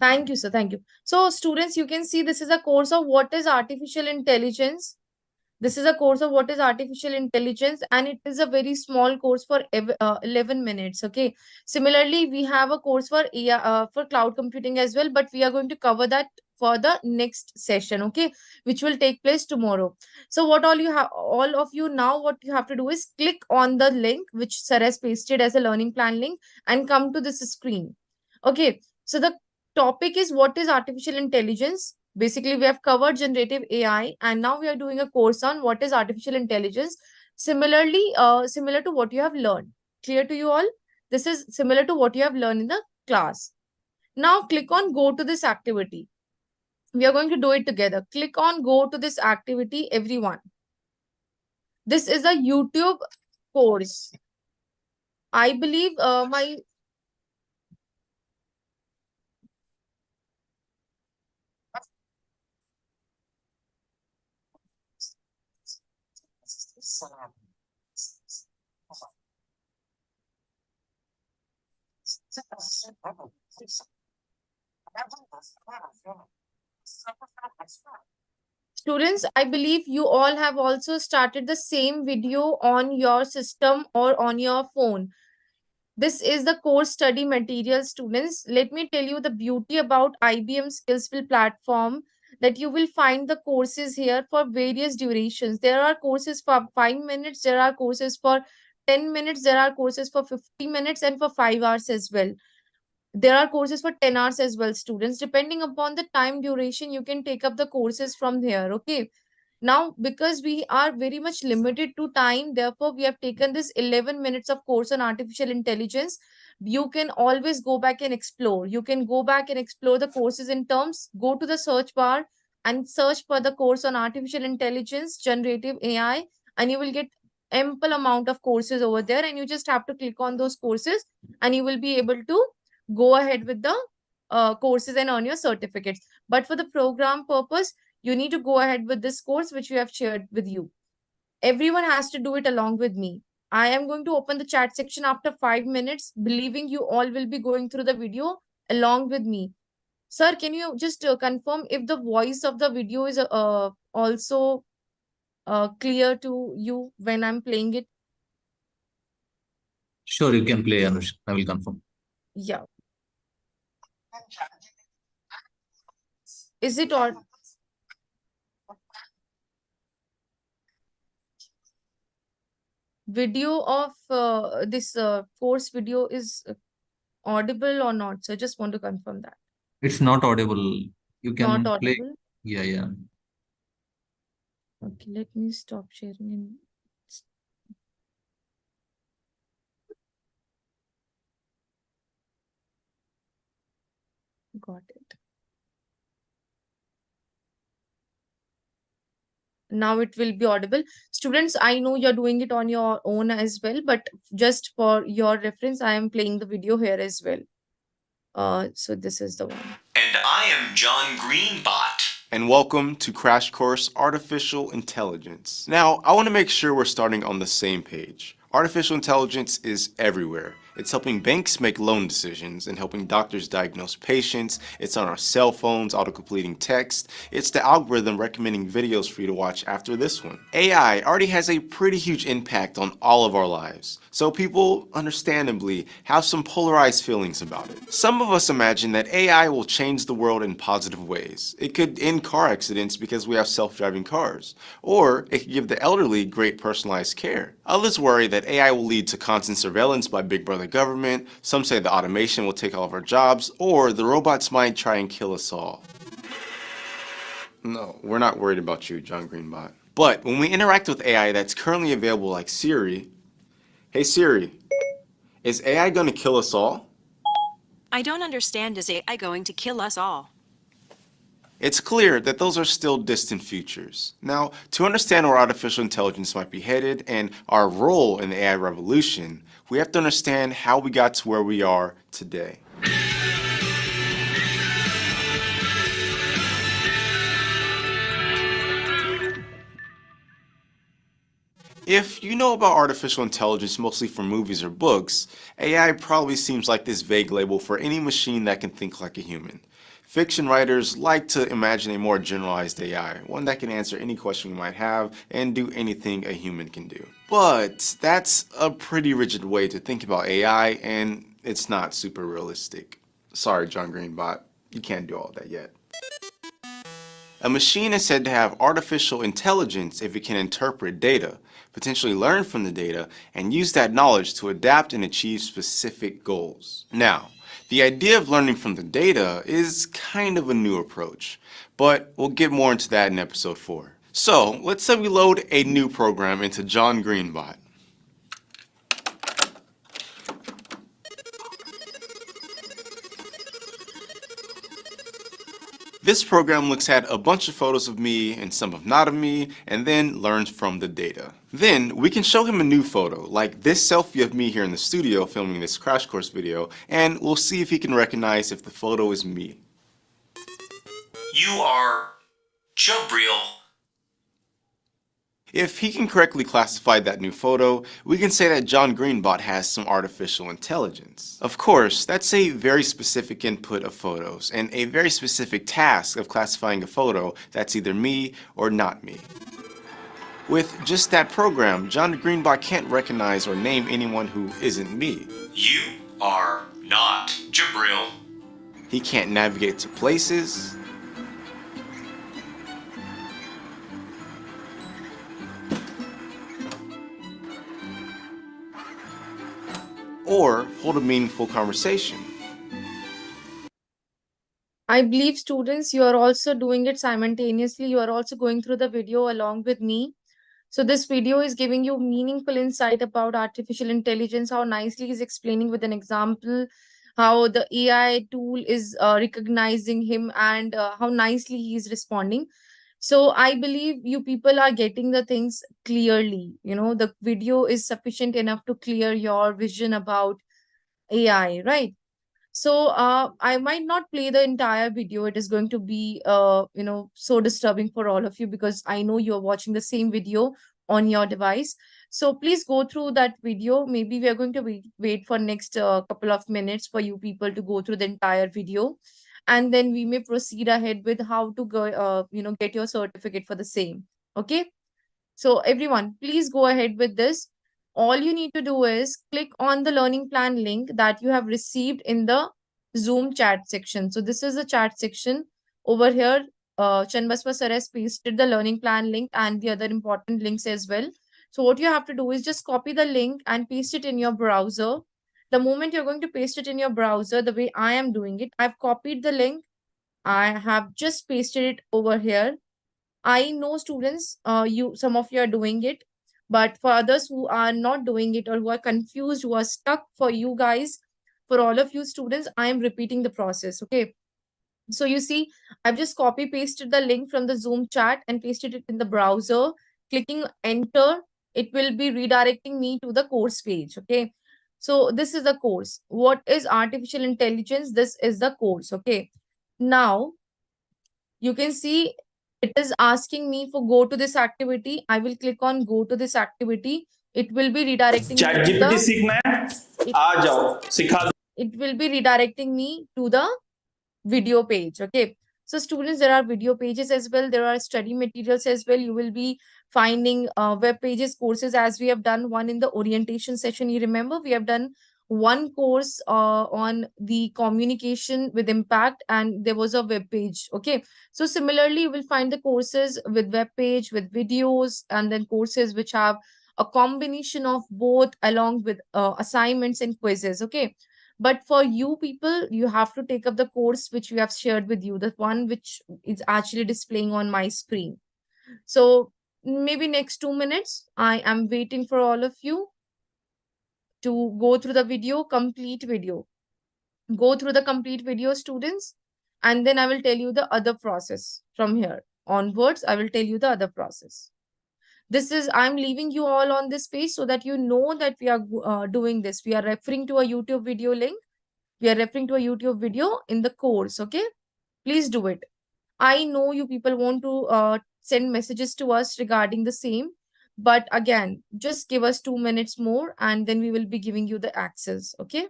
Thank you, sir. Thank you. So, students, you can see this is a course of what is artificial intelligence. This is a course of what is artificial intelligence, and it is a very small course for 11 minutes. Okay. Similarly, we have a course for AI, for cloud computing as well, but we are going to cover that for the next session. Okay, which will take place tomorrow. So, what all of you now, what you have to do is click on the link which Sir has pasted as a learning plan link and come to this screen. Okay. So the topic is what is artificial intelligence. Basically, we have covered generative AI, and now we are doing a course on what is artificial intelligence. Similarly, similar to what you have learned. Clear to you all? This is similar to what you have learned in the class. Now click on go to this activity. We are going to do it together. Click on go to this activity, everyone. This is a YouTube course. I believe my Students, I believe you all have also started the same video on your system or on your phone. This is the course study material, students. Let me tell you the beauty about IBM Skillsville platform, that you will find the courses here for various durations. There are courses for 5 minutes, there are courses for 10 minutes, there are courses for 50 minutes, and for 5 hours as well. There are courses for 10 hours as well, students. Depending upon the time duration, you can take up the courses from here. Okay. Now, because we are very much limited to time, therefore, we have taken this 11 minutes of course on artificial intelligence. You can always go back and explore. You can go back and explore the courses in terms, go to the search bar and search for the course on artificial intelligence, generative AI, and you will get ample amount of courses over there. And you just have to click on those courses and you will be able to go ahead with the courses and earn your certificates. But for the program purpose, you need to go ahead with this course which we have shared with you. Everyone has to do it along with me. I am going to open the chat section after 5 minutes, believing you all will be going through the video along with me. Sir, can you just confirm if the voice of the video is also clear to you when I'm playing it? Sure, you can play, Anush. I will confirm. Yeah. Is it all? Video of this course video is audible or not? So I just want to confirm that. It's not audible. You Not can play. audible. Yeah, yeah. Okay, let me stop sharing and got it. Now it will be audible. Students, I know you're doing it on your own as well, but just for your reference, I am playing the video here as well. So this is the one. And I am John Greenbot. And welcome to Crash Course Artificial Intelligence. Now, I want to make sure we're starting on the same page. Artificial intelligence is everywhere. It's helping banks make loan decisions and helping doctors diagnose patients. It's on our cell phones, auto-completing text. It's the algorithm recommending videos for you to watch after this one. AI already has a pretty huge impact on all of our lives. So people, understandably, have some polarized feelings about it. Some of us imagine that AI will change the world in positive ways. It could end car accidents because we have self-driving cars. Or it could give the elderly great personalized care. Others worry that AI will lead to constant surveillance by Big Brother government. Some say the automation will take all of our jobs, or the robots might try and kill us all. No, we're not worried about you, John Greenbot. But when we interact with AI that's currently available like Siri, hey Siri, is AI going to kill us all? I don't understand. Is AI going to kill us all? It's clear that those are still distant futures. Now, to understand where artificial intelligence might be headed and our role in the AI revolution, we have to understand how we got to where we are today. If you know about artificial intelligence mostly from movies or books, AI probably seems like this vague label for any machine that can think like a human. Fiction writers like to imagine a more generalized AI, one that can answer any question we might have and do anything a human can do. But that's a pretty rigid way to think about AI, and it's not super realistic. Sorry, John Greenbot, you can't do all that yet. A machine is said to have artificial intelligence if it can interpret data, potentially learn from the data, and use that knowledge to adapt and achieve specific goals. Now, the idea of learning from the data is kind of a new approach, but we'll get more into that in episode 4. So, let's say we load a new program into John Greenbot. This program looks at a bunch of photos of me and some of not of me, and then learns from the data. Then we can show him a new photo, like this selfie of me here in the studio filming this crash course video, and we'll see if he can recognize if the photo is me. You are Jabril. If he can correctly classify that new photo, we can say that John Greenbot has some artificial intelligence. Of course, that's a very specific input of photos, and a very specific task of classifying a photo that's either me or not me. With just that program, John Greenbot can't recognize or name anyone who isn't me. You are not Jabril. He can't navigate to places, or hold a meaningful conversation. I believe students, you are also doing it simultaneously. You are also going through the video along with me. So this video is giving you meaningful insight about artificial intelligence, how nicely he's explaining with an example, how the AI tool is recognizing him, and how nicely he is responding. So I believe you people are getting the things clearly. You know, the video is sufficient enough to clear your vision about AI, right? So I might not play the entire video. It is going to be so disturbing for all of you because I know you're watching the same video on your device. So please go through that video. Maybe we are going to wait for next couple of minutes for you people to go through the entire video, and then we may proceed ahead with how to go get your certificate for the same. Okay. So everyone, please go ahead with this. All you need to do is click on the learning plan link that you have received in the Zoom chat section. So this is the chat section over here. Chanbaswa sir has pasted the learning plan link and the other important links as well. So what you have to do is just copy the link and paste it in your browser. The moment you're going to paste it in your browser, the way I am doing it, I've copied the link. I have just pasted it over here. I know students, some of you are doing it, but for others who are not doing it or who are confused, who are stuck, for you guys, for all of you students, I am repeating the process. Okay. So you see, I've just copy pasted the link from the Zoom chat and pasted it in the browser. Clicking enter, it will be redirecting me to the course page. Okay. So this is the course. What is artificial intelligence? This is the course. Okay. Now you can see it is asking me for go to this activity. I will click on go to this activity. It will be redirecting me to ChatGPT the सीखना है आ जाओ सिखा दो it will be redirecting me to the video page. Okay. So students, there are video pages as well. There are study materials as well. You will be finding web pages, courses, as we have done one in the orientation session. You remember we have done one course on the communication with impact, and there was a web page. Okay. So similarly, you will find the courses with web page, with videos, and then courses which have a combination of both along with assignments and quizzes. Okay. But for you people, you have to take up the course which we have shared with you, the one which is actually displaying on my screen. So maybe next 2 minutes, I am waiting for all of you to go through the video, complete video. Go through the complete video, students, and then I will tell you the other process from here onwards. I will tell you the other process. This is, I'm leaving you all on this page so that you know that we are doing this. We are referring to a YouTube video link. We are referring to a YouTube video in the course. Okay. Please do it. I know you people want to send messages to us regarding the same. But again, just give us 2 minutes more and then we will be giving you the access. Okay.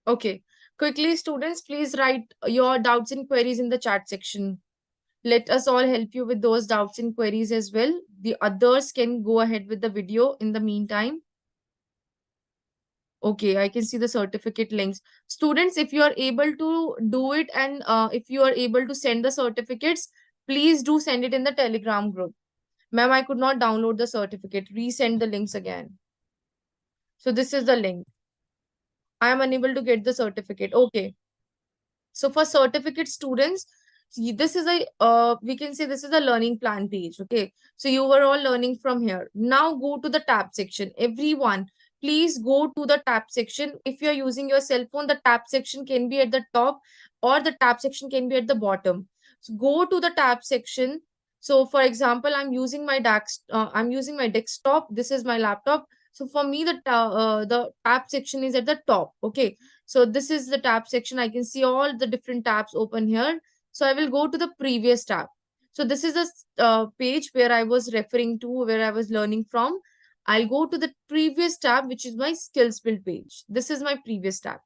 Okay. Quickly, students, please write your doubts and queries in the chat section. Let us all help you with those doubts and queries as well. The others can go ahead with the video in the meantime. Okay, I can see the certificate links. Students, if you are able to do it and if you are able to send the certificates, please do send it in the Telegram group. Ma'am, I could not download the certificate. Resend the links again. So this is the link. I am unable to get the certificate. Okay. So for certificate students, This is a we can say this is a learning plan page. Okay, so you were all learning from here. Now go to the tab section. Everyone, please go to the tab section. If you're using your cell phone, the tab section can be at the top or the tab section can be at the bottom. So go to the tab section. So for example, I'm using my desktop. This is my laptop. So for me, the tab section is at the top. Okay, so this is the tab section. I can see all the different tabs open here. So I will go to the previous tab. So this is a page where I was referring to, where I was learning from. I'll go to the previous tab, which is my skills build page. This is my previous tab.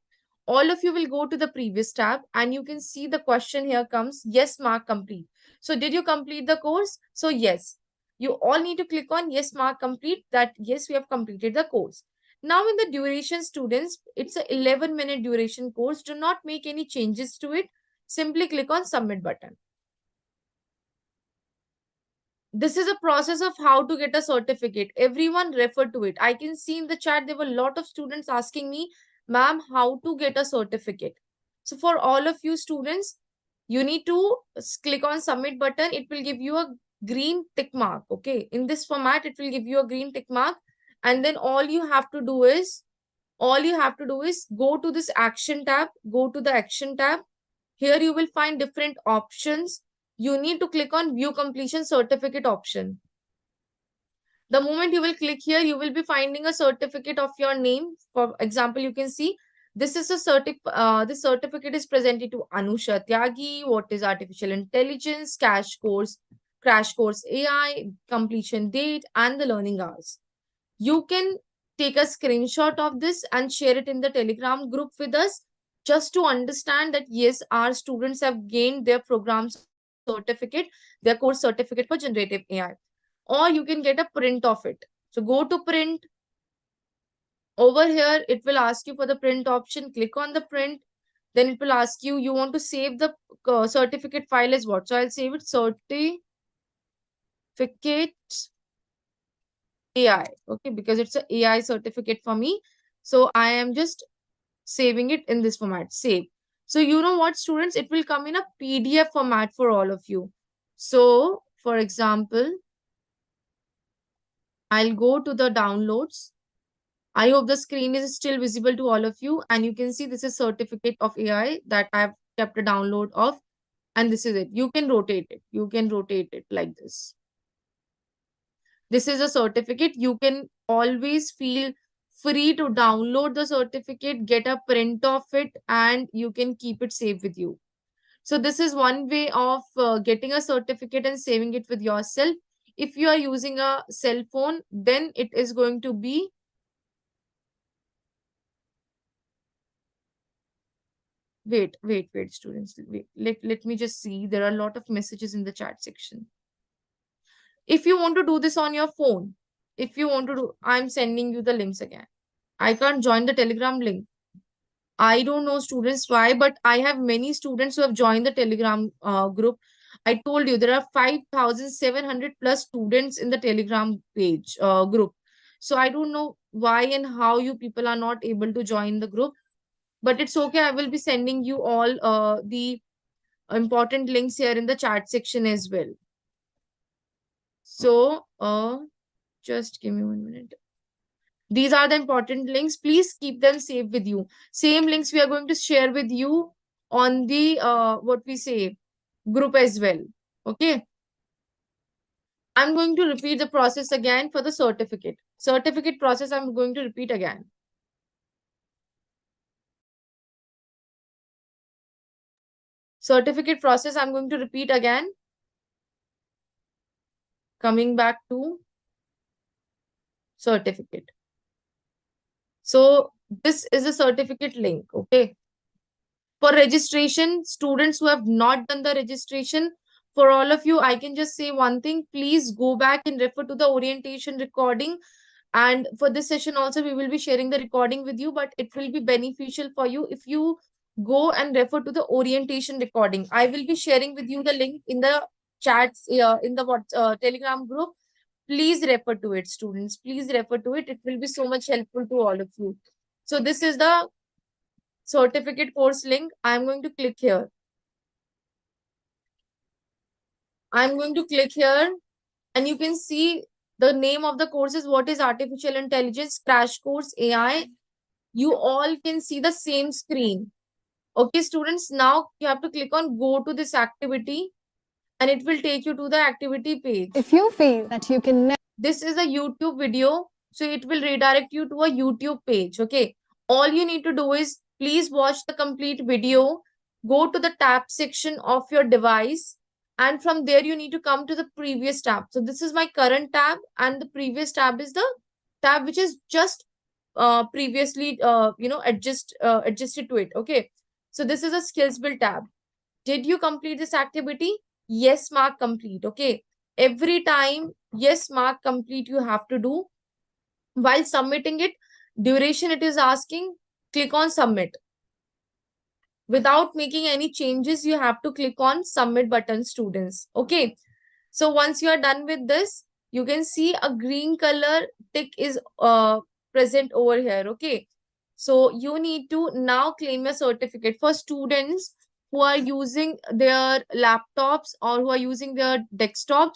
All of you will go to the previous tab and you can see the question here comes, yes, mark complete. So did you complete the course? So yes. You all need to click on yes, mark complete, that yes, we have completed the course. Now in the duration, students, it's a 11-minute duration course. Do not make any changes to it. Simply click on submit button. This is a process of how to get a certificate. Everyone refer to it. I can see in the chat there were a lot of students asking me, ma'am, how to get a certificate. So for all of you students, you need to click on submit button. It will give you a green tick mark. Okay, in this format, it will give you a green tick mark. And then all you have to do is go to this action tab, go to the action tab. Here you will find different options. You need to click on view completion certificate option. The moment you will click here, you will be finding a certificate of your name. For example, you can see this is a this certificate is presented to Anusha Tyagi. What is artificial intelligence? Crash course AI, completion date, and the learning hours. You can take a screenshot of this and share it in the Telegram group with us, just to understand that yes, our students have gained their program certificate, their course certificate for generative AI. Or you can get a print of it. So go to print. Over here, it will ask you for the print option. Click on the print. Then it will ask you, you want to save the certificate file as what? So I'll save it certificate AI. Okay, because it's an AI certificate for me. So I am just saving it in this format. Save. So you know what, students? It will come in a PDF format for all of you. So for example, I'll go to the downloads. I hope the screen is still visible to all of you. And you can see this is certificate of AI that I've kept a download of. And this is it. You can rotate it. You can rotate it like this. This is a certificate. You can always feel free to download the certificate, get a print of it, and you can keep it safe with you. So this is one way of getting a certificate and saving it with yourself. If you are using a cell phone, then it is going to be wait, students. Wait. Let me just see. There are a lot of messages in the chat section. If you want to do this on your phone, I'm sending you the links again. I can't join the Telegram link. I don't know students why, but I have many students who have joined the Telegram group. I told you there are 5,700 plus students in the Telegram page group. So I don't know why and how you people are not able to join the group, but it's okay. I will be sending you all the important links here in the chat section as well. So just give me 1 minute. These are the important links. Please keep them safe with you. Same links we are going to share with you on the group as well. Okay. I'm going to repeat the process again for the certificate. Certificate process I'm going to repeat again. Certificate process I'm going to repeat again. Coming back to certificate. So this is a certificate link. Okay. For registration, students who have not done the registration, for all of you, I can just say one thing. Please go back and refer to the orientation recording. And for this session also, we will be sharing the recording with you, but it will be beneficial for you if you go and refer to the orientation recording. I will be sharing with you the link in the chats, in the Telegram group. Please refer to it, students. Please refer to it. It will be so much helpful to all of you. So this is the certificate course link. I'm going to click here. I'm going to click here and you can see the name of the course is what is artificial intelligence crash course AI. You all can see the same screen. Okay, students, now you have to click on go to this activity and it will take you to the activity page. If you feel that you can This is a YouTube video, so it will redirect you to a YouTube page. Okay, all you need to do is please watch the complete video, go to the tab section of your device, and from there you need to come to the previous tab. So this is my current tab, and the previous tab is the tab which is just previously adjusted to it. Okay, so this is a skills build tab. Did you complete this activity? Yes, mark complete. Okay, every time yes mark complete you have to do. While submitting it, duration it is asking, click on submit. Without making any changes, you have to click on submit button, students. Okay, so once you are done with this, you can see a green color tick is present over here. Okay, so you need to now claim a certificate. For students who are using their laptops or who are using their desktops,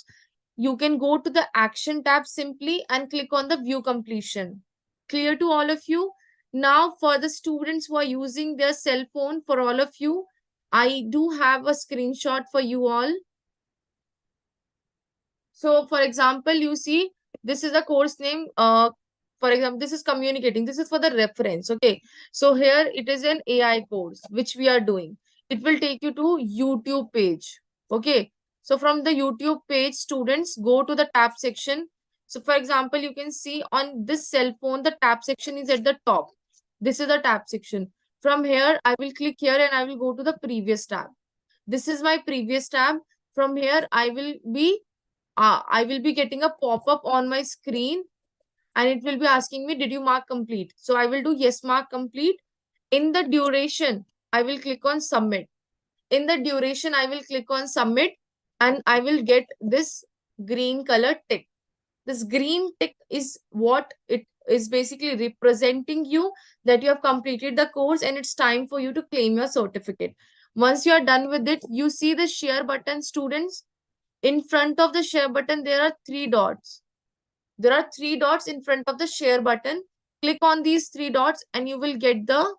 you can go to the action tab simply and click on the view completion. Clear to all of you? Now for the students who are using their cell phone, for all of you, I do have a screenshot for you all. So for example, you see, this is a course name. For example, this is communicating. This is for the reference. Okay. So here it is an AI course, which we are doing. It will take you to YouTube page. Okay. So from the YouTube page, students go to the tab section. So for example, you can see on this cell phone, the tab section is at the top. This is the tab section. From here, I will click here and I will go to the previous tab. This is my previous tab. From here, I will be getting a pop-up on my screen and it will be asking me, did you mark complete? So I will do yes, mark complete. In the duration, I will click on submit. In the duration, I will click on submit and I will get this green color tick. This green tick is what it is basically representing you that you have completed the course and it's time for you to claim your certificate. Once you are done with it, you see the share button, students. In front of the share button, there are three dots. There are three dots in front of the share button. Click on these three dots and you will get the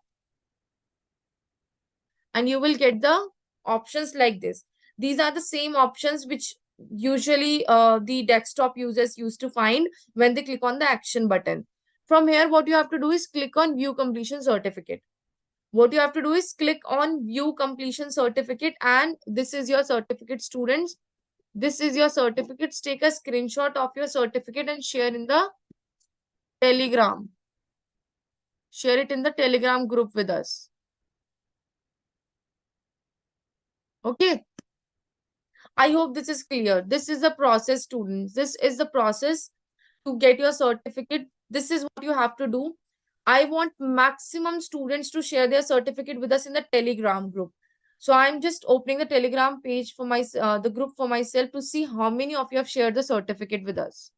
options like this. These are the same options which usually the desktop users used to find when they click on the action button. From here, what you have to do is click on view completion certificate. What you have to do is click on view completion certificate and this is your certificate, students. This is your certificates. Take a screenshot of your certificate and share in the Telegram. Share it in the Telegram group with us. Okay. I hope this is clear. This is the process, students. This is the process to get your certificate. This is what you have to do. I want maximum students to share their certificate with us in the Telegram group. So I'm just opening the Telegram page for the group for myself to see how many of you have shared the certificate with us.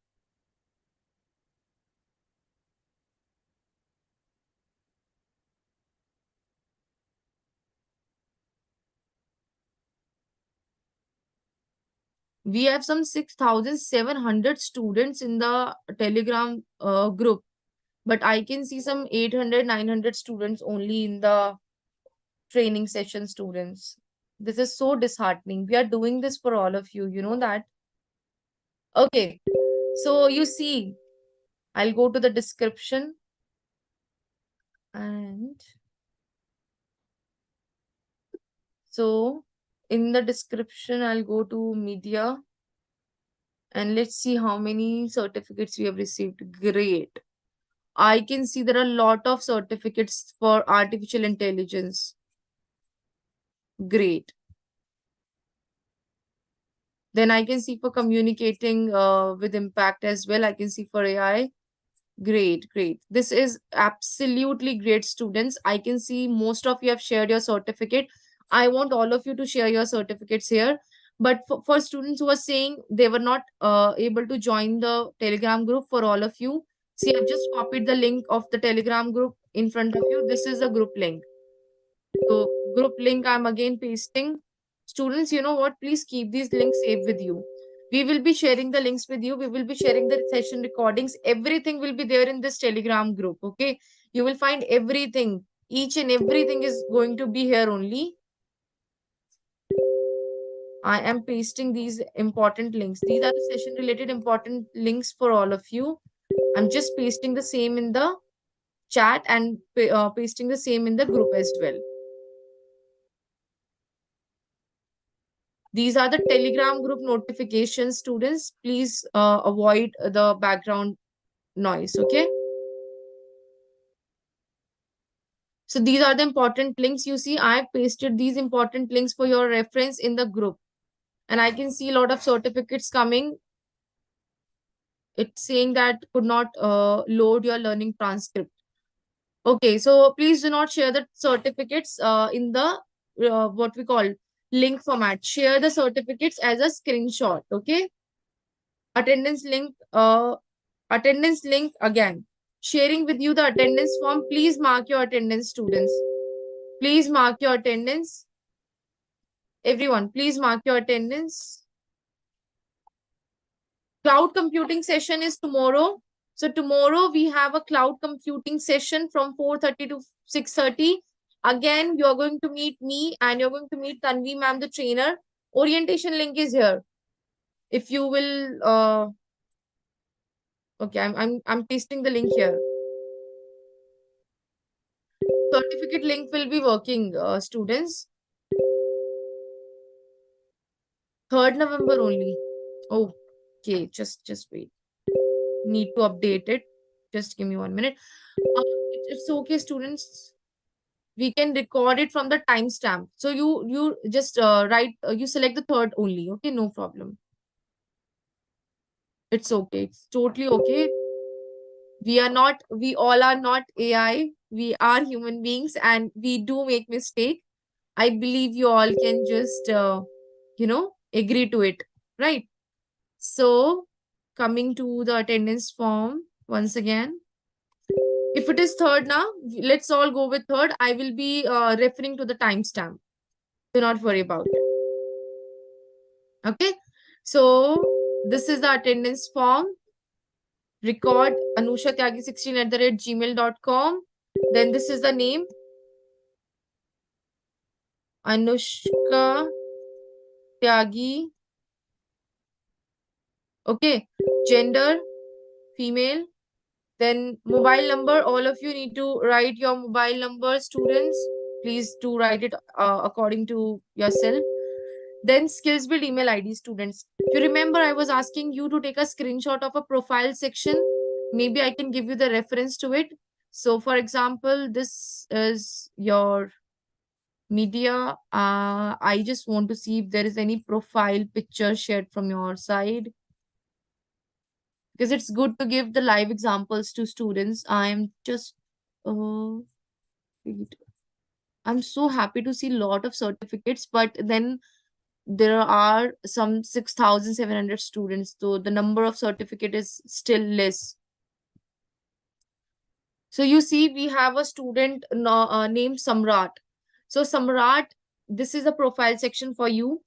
We have some 6,700 students in the Telegram group, but I can see some 800, 900 students only in the training session, students. This is so disheartening. We are doing this for all of you. You know that? Okay. So you see, I'll go to the description and so in the description, I'll go to media and let's see how many certificates we have received. Great. I can see there are a lot of certificates for artificial intelligence. Great. Then I can see for communicating with impact as well. I can see for AI. Great, great. This is absolutely great, students. I can see most of you have shared your certificate. I want all of you to share your certificates here. But for students who are saying they were not able to join the Telegram group, for all of you, see, I've just copied the link of the Telegram group in front of you. This is the group link. So group link I'm again pasting. Students, you know what? Please keep these links saved with you. We will be sharing the links with you. We will be sharing the session recordings. Everything will be there in this Telegram group. Okay. You will find everything. Each and everything is going to be here only. I am pasting these important links. These are the session related important links for all of you. I'm just pasting the same in the chat and pasting the same in the group as well. These are the Telegram group notifications, students. Please avoid the background noise, okay? So these are the important links. You see, I have pasted these important links for your reference in the group. And I can see a lot of certificates coming. It's saying that could not load your learning transcript. Okay, so please do not share the certificates in the what we call link format. Share the certificates as a screenshot, okay? Attendance link again. Sharing with you the attendance form. Please mark your attendance, students. Please mark your attendance. Everyone, please mark your attendance. Cloud computing session is tomorrow. So tomorrow we have a cloud computing session from 4:30 to 6:30. Again, you're going to meet me and you're going to meet Tanvi ma'am, the trainer. Orientation link is here. If you will, okay, I'm pasting the link here. Certificate link will be working, students. 3rd November only. Oh, okay, just wait. Need to update it. Just give me 1 minute. It's okay, students. We can record it from the timestamp. So you just write. You select the 3rd only. Okay, no problem. It's okay. It's totally okay. We all are not AI. We are human beings, and we do make mistake. I believe you all can just agree to it, right? So coming to the attendance form once again. If it is 3rd now, let's all go with 3rd. I will be referring to the timestamp. Do not worry about it. Okay. So this is the attendance form. Record anushatyagi16@gmail.com. Then this is the name. Anushka Tyagi. Okay. Gender, female. Then mobile number, all of you need to write your mobile number, students. Please do write it according to yourself. Then skills build email ID, students. If you remember, I was asking you to take a screenshot of a profile section. Maybe I can give you the reference to it. So for example, this is your media. I just want to see if there is any profile picture shared from your side, because it's good to give the live examples to students. I'm just wait. I'm so happy to see a lot of certificates, but then there are some 6,700 students, so the number of certificate is still less. So you see, we have a student named Samrat. So Samrat, this is a profile section for you,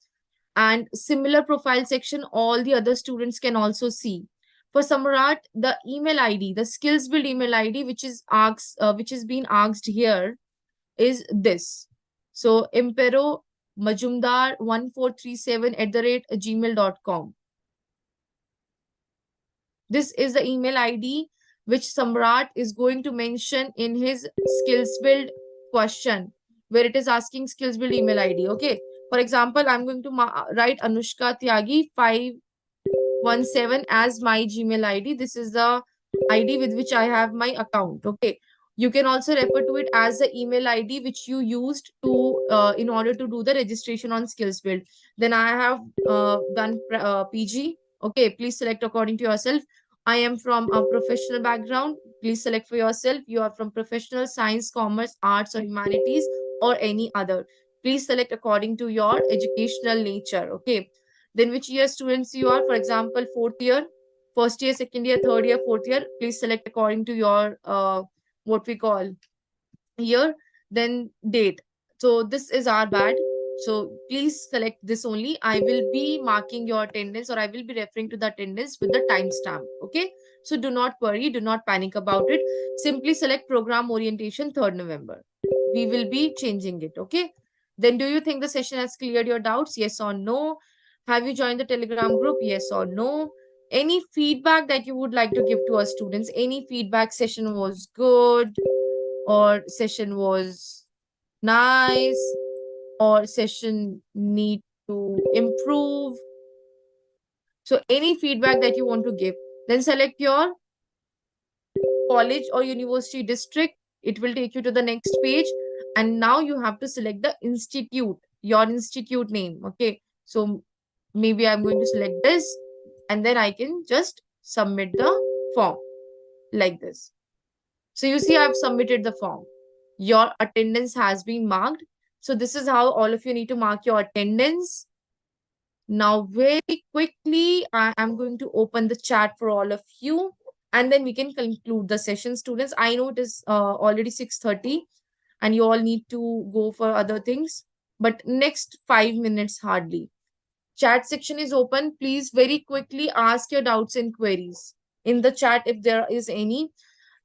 and similar profile section all the other students can also see. For Samrat, the email ID, the skills build email ID, which is being asked here, is this. So Impero Majumdar 1437 @gmail.com. This is the email ID which Samrat is going to mention in his skills build question, where it is asking skills build email ID. Okay. For example, I'm going to write Anushka Tyagi 517 as my Gmail ID. This is the ID with which I have my account. Okay. You can also refer to it as the email ID which you used to in order to do the registration on skills build. Then I have done PG. Okay, please select according to yourself. I am from a professional background. Please select for yourself. You are from professional, science, commerce, arts, or humanities, or any other. Please select according to your educational nature. Okay. Then which year students you are. For example, 4th year, 1st year, 2nd year, 3rd year, 4th year. Please select according to your what we call year. Then date. So this is our badge. So please select this only. I will be marking your attendance, or I will be referring to the attendance with the timestamp. Okay. So do not worry, do not panic about it. Simply select program orientation 3rd November. We will be changing it. Okay. Then do you think the session has cleared your doubts? Yes or no? Have you joined the Telegram group? Yes or no? Any feedback that you would like to give to our students? Any feedback? Session was good, or session was nice, or session need to improve? So any feedback that you want to give, then select your college or university district. It will take you to the next page, and now you have to select the institute, your institute name. Okay, so maybe I'm going to select this, and then I can just submit the form like this. So you see, I've submitted the form. Your attendance has been marked. So this is how all of you need to mark your attendance. Now, very quickly, I am going to open the chat for all of you, and then we can conclude the session. Students, I know it is already 6:30 and you all need to go for other things, but next 5 minutes hardly. Chat section is open. Please very quickly ask your doubts and queries in the chat if there is any.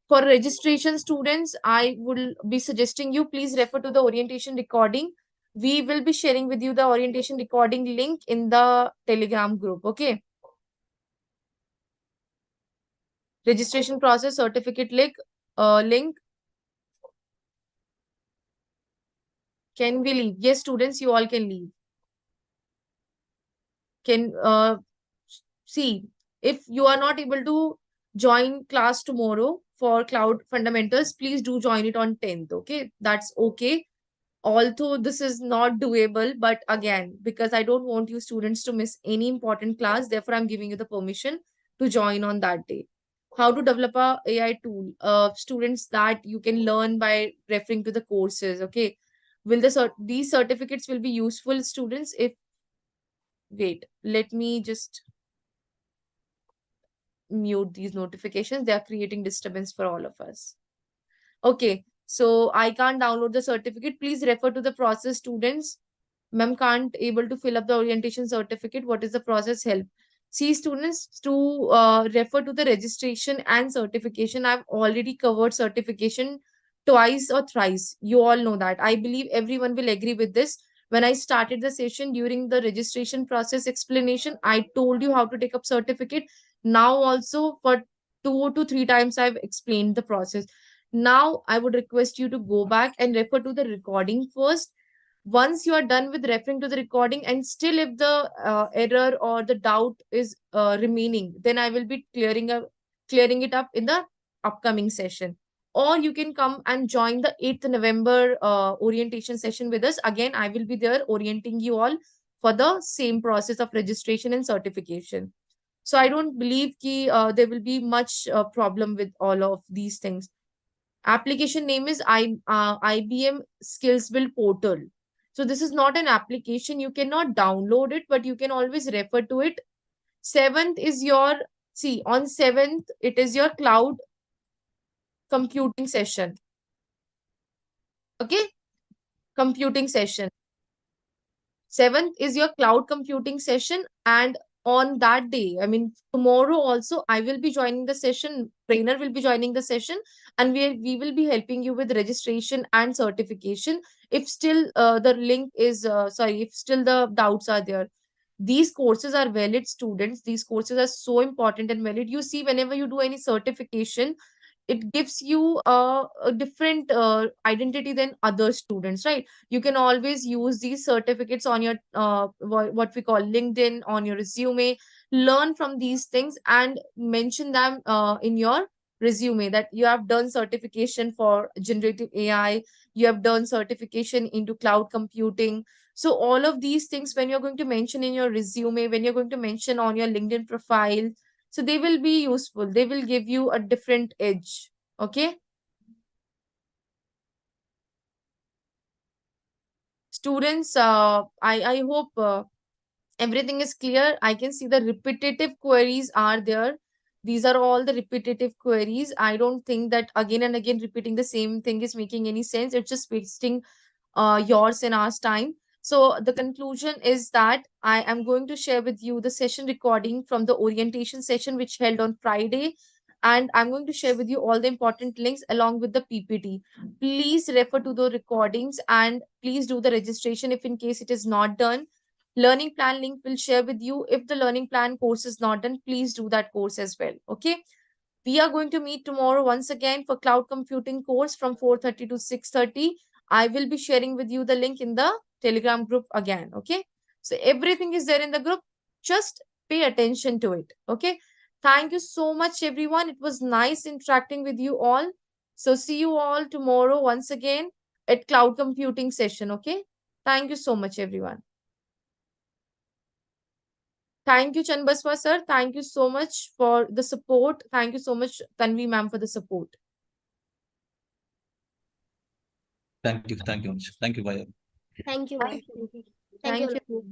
For registration students, I will be suggesting you please refer to the orientation recording. We will be sharing with you the orientation recording link in the Telegram group. Okay. Registration process certificate link. Can we leave? Yes, students, you all can leave. Can see, if you are not able to join class tomorrow for cloud fundamentals, please do join it on 10th. Okay, that's okay. Although this is not doable, but again, because I don't want you students to miss any important class, therefore I'm giving you the permission to join on that day. How to develop a AI tool, students, that you can learn by referring to the courses. Okay, will these certificates will be useful, students? If wait, let me just mute these notifications. They are creating disturbance for all of us. Okay, so I can't download the certificate. Please refer to the process, students. Ma'am can't able to fill up the orientation certificate. What is the process? Help. See, students, to refer to the registration and certification. I've already covered certification twice or thrice. You all know that. I believe everyone will agree with this. When I started the session during the registration process explanation, I told you how to take up certificate. Now also for 2 to 3 times I've explained the process. Now I would request you to go back and refer to the recording first. Once you are done with referring to the recording, and still if the error or the doubt is remaining, then I will be clearing it up in the upcoming session. Or you can come and join the 8th November orientation session with us. Again, I will be there orienting you all for the same process of registration and certification. So I don't believe there will be much problem with all of these things. Application name is IBM Skills Build Portal. So this is not an application. You cannot download it, but you can always refer to it. 7th is your, see, on 7th, it is your cloud computing session. Okay, computing session. 7th is your cloud computing session, and on that day, I mean tomorrow also, I will be joining the session. Trainer will be joining the session, and we will be helping you with registration and certification. If still the link is sorry, if still the doubts are there, these courses are valid, students. These courses are so important and valid. You see, whenever you do any certification, it gives you a different identity than other students, right? You can always use these certificates on your what we call LinkedIn, on your resume. Learn from these things and mention them in your resume, that you have done certification for generative AI, you have done certification into cloud computing. So all of these things, when you're going to mention in your resume, when you're going to mention on your LinkedIn profile, so they will be useful. They will give you a different edge. Okay. Students, I hope everything is clear. I can see the repetitive queries are there. These are all the repetitive queries. I don't think that again and again repeating the same thing is making any sense. It's just wasting yours and ours time. So the conclusion is that I am going to share with you the session recording from the orientation session which held on Friday, and I'm going to share with you all the important links along with the PPT. Please refer to the recordings and please do the registration if in case it is not done. Learning plan link will share with you. If the learning plan course is not done, please do that course as well. Okay. We are going to meet tomorrow once again for cloud computing course from 4:30 to 6:30. I will be sharing with you the link in the Telegram group again. Okay. So everything is there in the group. Just pay attention to it. Okay. Thank you so much, everyone. It was nice interacting with you all. So see you all tomorrow once again at cloud computing session. Okay. Thank you so much, everyone. Thank you, Chanbaswa sir. Thank you so much for the support. Thank you so much, Tanvi ma'am, for the support. Thank you. Thank you. Thank you, Vaya. Thank you, ma'am. Thank you. Thank Thank you. you.